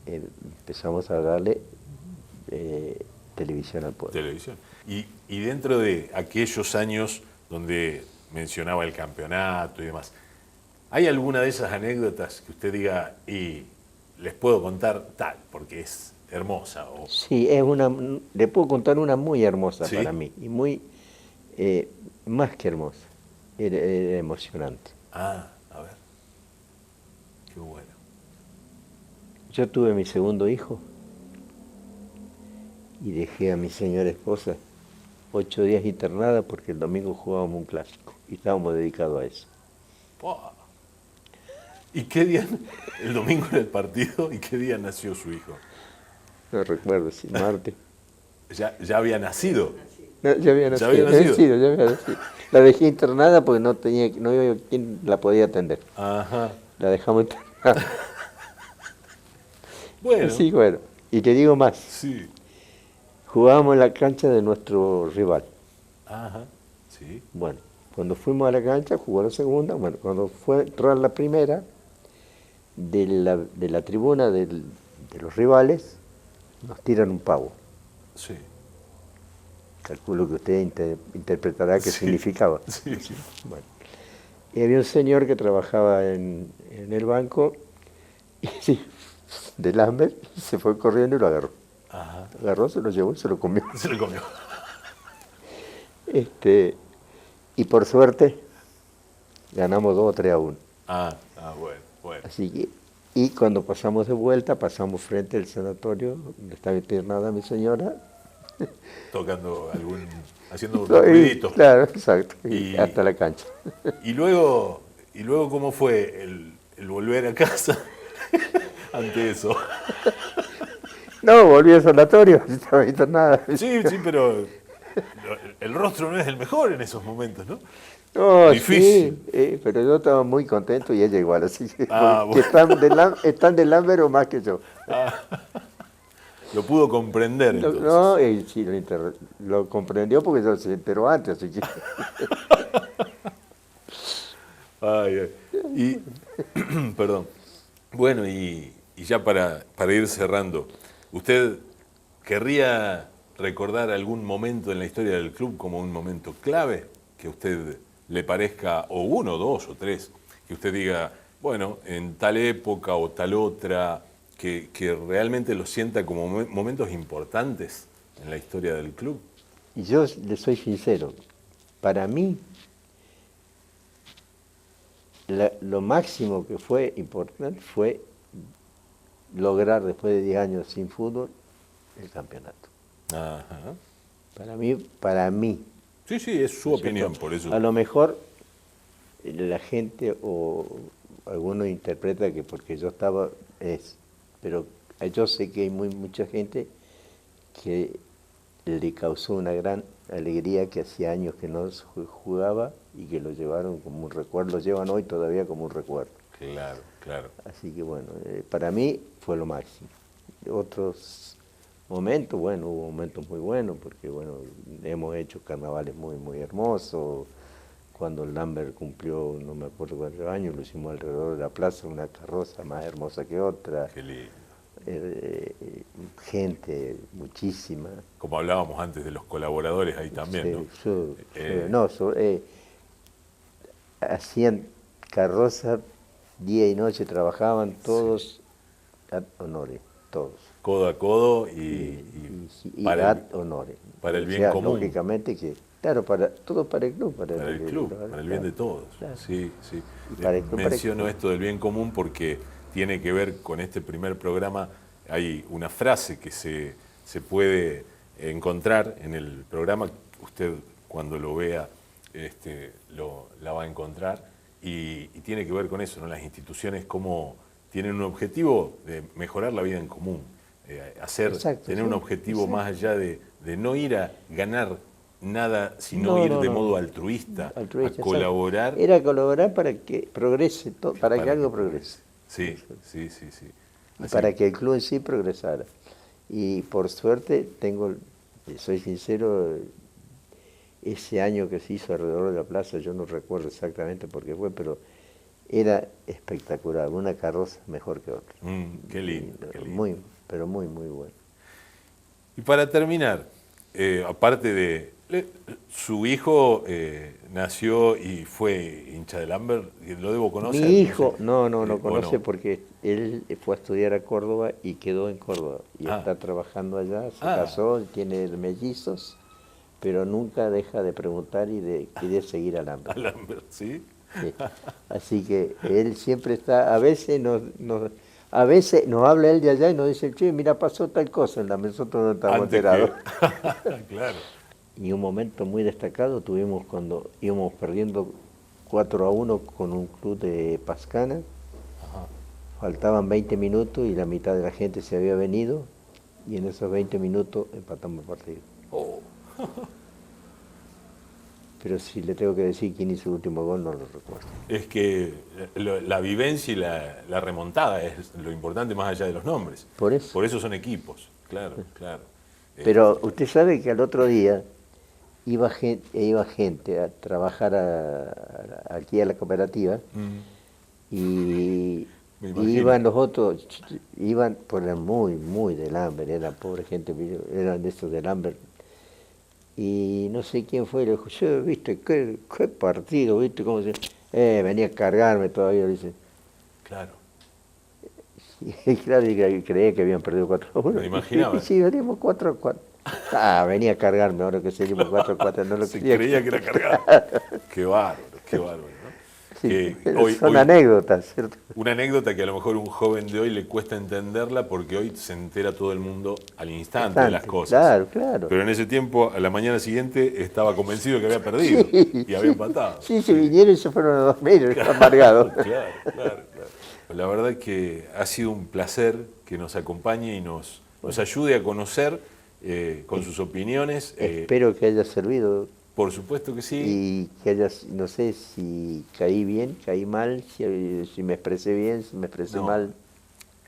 empezamos a darle televisión al pueblo. Televisión. Y dentro de aquellos años donde mencionaba el campeonato y demás, ¿hay alguna de esas anécdotas que usted diga, y les puedo contar tal, porque es hermosa? Sí, le puedo contar una muy hermosa para mí, y muy, más que hermosa, era emocionante. A ver, qué bueno. Yo tuve mi segundo hijo, y dejé a mi señora esposa 8 días internada porque el domingo jugábamos un clásico, y estábamos dedicados a eso. ¿Y qué día? El domingo era el partido, ¿y qué día nació su hijo? No recuerdo, si martes. ¿Ya había nacido? No, ya había nacido. La dejé internada porque no había quien la podía atender. Ajá. La dejamos internada. Bueno. Sí, bueno. Y te digo más. Sí. Jugábamos en la cancha de nuestro rival. Ajá, sí. Bueno, cuando fuimos a la cancha, jugó la segunda. Bueno, cuando fue a entrar la primera, de la tribuna de los rivales, nos tiran un pavo. Sí. Calculo que usted interpretará qué significaba. Sí. Bueno, y había un señor que trabajaba en el banco, y del hambre se fue corriendo y lo agarró. Ajá. Agarró, se lo llevó y se lo comió. Se lo comió. Y por suerte ganamos 2-3-1. Bueno. Así que, y cuando pasamos de vuelta, pasamos frente al sanatorio donde estaba internada mi señora. Haciendo ruiditos. Claro, exacto. Y hasta la cancha. Y luego ¿cómo fue el volver a casa ante eso? No, volví al sanatorio, no estaba visto nada. Sí, pero el rostro no es el mejor en esos momentos, ¿no? No, Difícil. sí, pero yo estaba muy contento y ella igual, así que Bueno. están de Lambert o más que yo. Lo pudo comprender entonces. No, sí, lo comprendió porque yo se enteró antes, así que... Ay. Y, perdón. Bueno, y ya para ir cerrando, ¿usted querría recordar algún momento en la historia del club como un momento clave que a usted le parezca, o uno, dos o tres, que usted diga, bueno, en tal época o tal otra, que realmente lo sienta como momentos importantes en la historia del club? Y yo le soy sincero, para mí, lo máximo que fue importante fue lograr, después de 10 años sin fútbol, el campeonato. Ajá. Para mí. Sí, es su opinión, por eso. A lo mejor la gente o alguno interpreta que porque yo estaba pero yo sé que hay mucha gente que le causó una gran alegría que hacía años que no jugaba y que lo llevaron como un recuerdo, lo llevan hoy todavía como un recuerdo. Claro. Así que bueno, para mí fue lo máximo. Otros momentos, bueno, hubo momentos muy buenos porque bueno, hemos hecho carnavales muy hermosos. Cuando Lambert cumplió, no me acuerdo cuántos años, lo hicimos alrededor de la plaza, una carroza más hermosa que otra. Qué lindo. Gente, muchísima. Como hablábamos antes de los colaboradores ahí también, ¿no? Hacían carroza día y noche, trabajaban todos ad honore, todos. Codo a codo y para ad honore. Para el bien común. Lógicamente que, claro, todo para el club. Para el bien de todos. Claro. Sí. Menciono esto del bien común porque tiene que ver con este primer programa. Hay una frase que se puede encontrar en el programa, usted cuando lo vea la va a encontrar, y tiene que ver con eso, ¿no? Las instituciones como tienen un objetivo de mejorar la vida en común, tener un objetivo más allá de no ir a ganar nada, sino ir de modo altruista, a colaborar. Era colaborar para que progrese, para que algo progrese. Sí. Y para que el club en sí progresara. Y por suerte soy sincero, ese año que se hizo alrededor de la plaza, yo no recuerdo exactamente por qué fue, pero era espectacular, una carroza mejor que otra. Qué lindo. Muy bueno. Y para terminar, aparte de... su hijo nació y fue hincha de Lambert, ¿lo debo conocer? Mi hijo, no conoce porque él fue a estudiar a Córdoba y quedó en Córdoba. Y está trabajando allá, se casó, tiene mellizos, pero nunca deja de preguntar y de seguir a Lambert. A Lambert, ¿sí? Sí. Así que él siempre está, a veces nos habla él de allá y nos dice, che, mira, pasó tal cosa en Lambert, nosotros no estamos enterados. Claro. Y un momento muy destacado tuvimos cuando íbamos perdiendo 4-1 con un club de Pascana. Ajá. Faltaban 20 minutos y la mitad de la gente se había venido y en esos 20 minutos empatamos el partido. Oh. Pero si le tengo que decir quién hizo el último gol, no lo recuerdo. Es que la vivencia y la remontada es lo importante más allá de los nombres. Por eso son equipos, claro. Pero usted sabe que al otro día iba gente a trabajar aquí a la cooperativa y iban los otros, eran muy de Lambert, eran pobre gente, eran de esos de Lambert. Y no sé quién fue, le dijo, viste, qué partido, viste, cómo se... venía a cargarme todavía, dice. Claro. Y claro, creía que habían perdido 4-1. Me imaginaba. Y sí, veníamos 4-4. Venía a cargarme ahora que seguimos 4-4, no lo creía que era cargado. Qué bárbaro, ¿no? Sí, son anécdotas, ¿cierto? Una anécdota que a lo mejor un joven de hoy le cuesta entenderla porque hoy se entera todo el mundo al instante de las cosas. Claro. Pero en ese tiempo, a la mañana siguiente, estaba convencido que había perdido y había empatado. Sí, se vinieron y se fueron a dormir, amargados. Claro. La verdad que ha sido un placer que nos acompañe y nos nos ayude a conocer con sus opiniones. Espero que haya servido. Por supuesto que sí. Y que haya, no sé si caí bien, caí mal, si me expresé bien, si me expresé mal.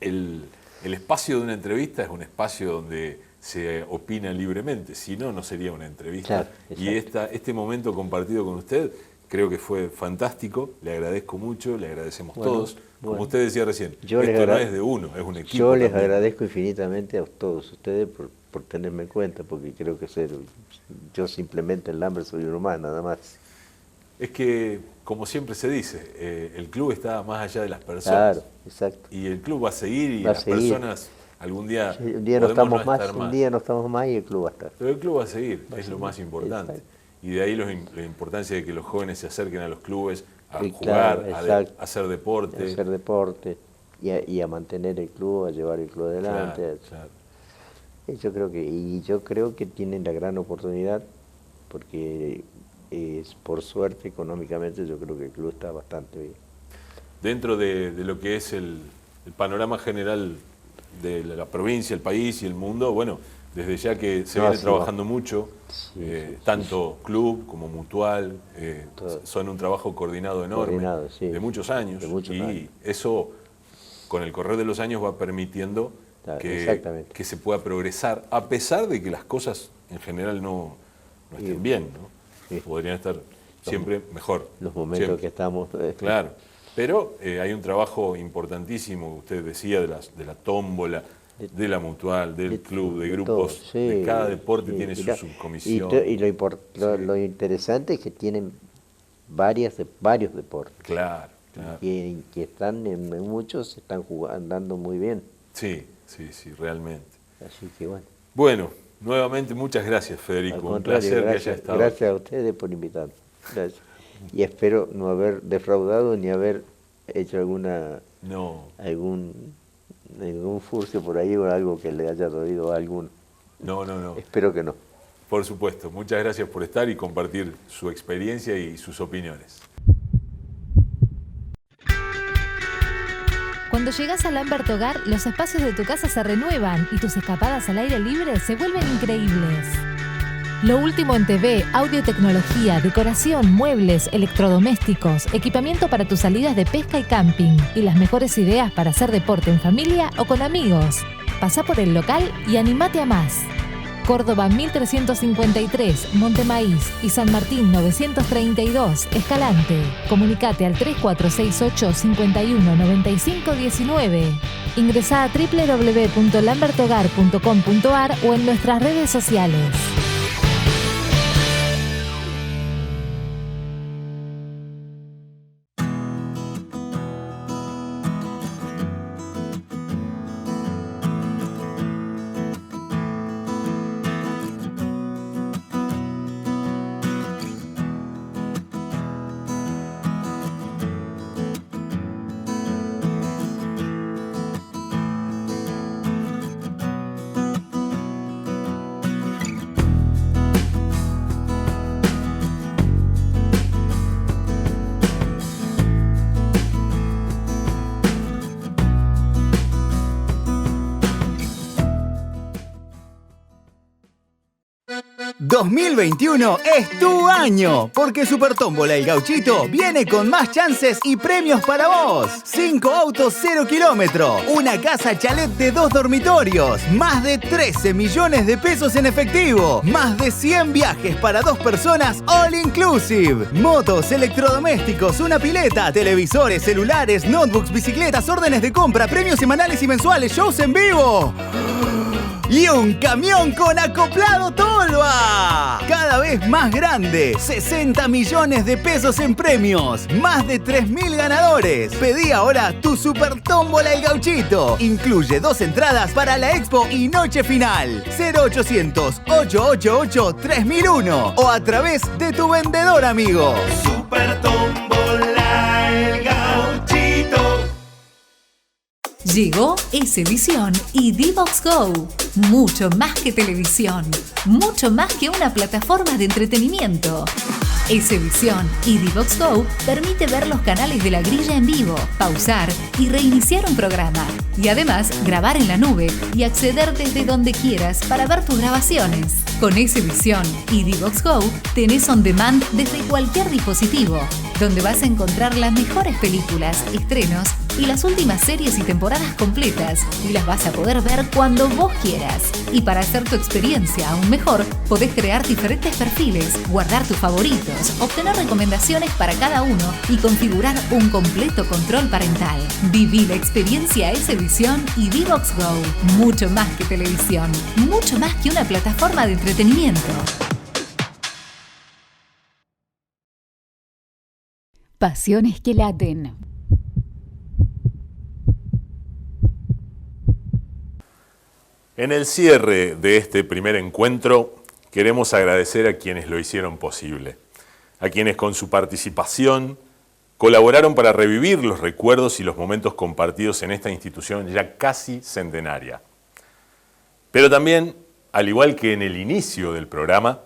El espacio de una entrevista es un espacio donde se opina libremente, si no, no sería una entrevista. Claro, y este momento compartido con usted creo que fue fantástico, le agradezco mucho, le agradecemos todos. Como usted decía recién, esto no es de uno, es un equipo. Yo les agradezco infinitamente a todos ustedes por tenerme en cuenta, porque creo que yo simplemente en Lambert soy un humano, nada más. Es que, como siempre se dice, el club está más allá de las personas. Claro, exacto. Y el club va a seguir y las personas algún día, sí, un día no estamos más, un día no estamos más y el club va a estar. Pero el club va a seguir, es lo más importante. Exacto. Y de ahí la importancia de que los jóvenes se acerquen a los clubes, a jugar, a hacer deporte. A hacer deporte y a mantener el club, a llevar el club adelante. Claro. Yo creo que tienen la gran oportunidad, porque por suerte económicamente yo creo que el club está bastante bien. Dentro de lo que es el panorama general de la provincia, el país y el mundo, bueno, desde ya que se viene trabajando mucho, tanto club como mutual, son un trabajo coordinado enorme, de muchos años, eso con el correr de los años va permitiendo que se pueda progresar, a pesar de que las cosas en general no estén bien, ¿no? Podrían estar siempre mejor. Los momentos que estamos... Claro, pero hay un trabajo importantísimo, usted decía, de la tómbola, de la mutual, del club, de grupos, de cada deporte tiene su subcomisión. Y lo interesante es que tienen varios deportes. Claro. Que están en muchos están andando muy bien. Sí, realmente. Así que bueno. Bueno, nuevamente muchas gracias, Federico. Un placer que haya estado. Gracias a ustedes por invitarme. Gracias. Y espero no haber defraudado ni haber hecho algún furcio por ahí o algo que le haya dolido a alguno. No. Espero que no. Por supuesto. Muchas gracias por estar y compartir su experiencia y sus opiniones. Cuando llegas a Lambert Hogar, los espacios de tu casa se renuevan y tus escapadas al aire libre se vuelven increíbles. Lo último en TV, audio y tecnología, decoración, muebles, electrodomésticos, equipamiento para tus salidas de pesca y camping y las mejores ideas para hacer deporte en familia o con amigos. Pasá por el local y animate a más. Córdoba 1353, Montemaíz y San Martín 932, Escalante. Comunicate al 3468 51 95 19. Ingresá a www.lamberthogar.com.ar o en nuestras redes sociales. ...2021 es tu año, porque Super Tómbola El Gauchito viene con más chances y premios para vos. 5 autos 0 kilómetro, una casa chalet de 2 dormitorios, más de 13 millones de pesos en efectivo, más de 100 viajes para 2 personas all inclusive, motos, electrodomésticos, una pileta, televisores, celulares, notebooks, bicicletas, órdenes de compra, premios semanales y mensuales, shows en vivo. Y un camión con acoplado Tolva. Cada vez más grande. 60 millones de pesos en premios. Más de 3.000 ganadores. Pedí ahora tu Super Tómbola El Gauchito. Incluye 2 entradas para la expo y noche final. 0800-888-3001 o a través de tu vendedor amigo. Super Tómbola El Gauchito. Llegó S-Visión y D-Box Go. Mucho más que televisión. Mucho más que una plataforma de entretenimiento. Svisión y Divox Go permite ver los canales de La Grilla en vivo, pausar y reiniciar un programa. Y además, grabar en la nube y acceder desde donde quieras para ver tus grabaciones. Con Svisión y Divox Go tenés on demand desde cualquier dispositivo, donde vas a encontrar las mejores películas, estrenos y las últimas series y temporadas completas, y las vas a poder ver cuando vos quieras. Y para hacer tu experiencia aún mejor, podés crear diferentes perfiles, guardar tus favoritos, obtener recomendaciones para cada uno y configurar un completo control parental. Viví la experiencia Svisión y Divox Go. Mucho más que televisión, mucho más que una plataforma de entretenimiento. Pasiones que laten. En el cierre de este primer encuentro, queremos agradecer a quienes lo hicieron posible, a quienes con su participación colaboraron para revivir los recuerdos y los momentos compartidos en esta institución ya casi centenaria. Pero también, al igual que en el inicio del programa,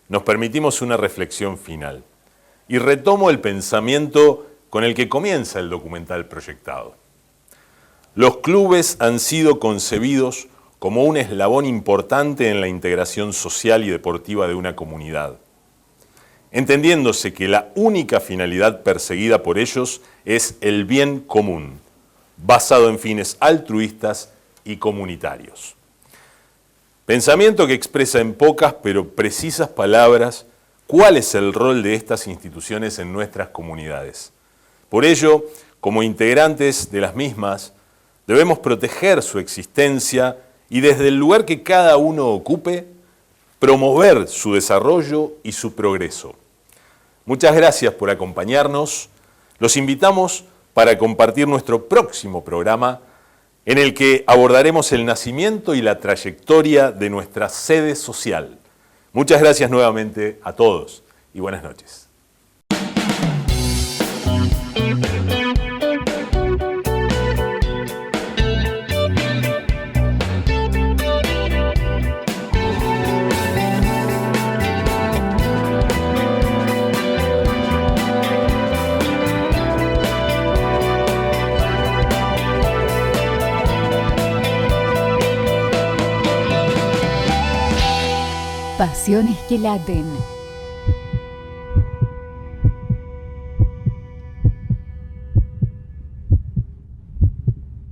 nos permitimos una reflexión final. Y retomo el pensamiento con el que comienza el documental proyectado. Los clubes han sido concebidos como un eslabón importante en la integración social y deportiva de una comunidad, entendiéndose que la única finalidad perseguida por ellos es el bien común, basado en fines altruistas y comunitarios. Pensamiento que expresa en pocas pero precisas palabras cuál es el rol de estas instituciones en nuestras comunidades. Por ello, como integrantes de las mismas, debemos proteger su existencia y desde el lugar que cada uno ocupe, promover su desarrollo y su progreso. Muchas gracias por acompañarnos. Los invitamos para compartir nuestro próximo programa en el que abordaremos el nacimiento y la trayectoria de nuestra sede social. Muchas gracias nuevamente a todos y buenas noches. Pasiones que laten.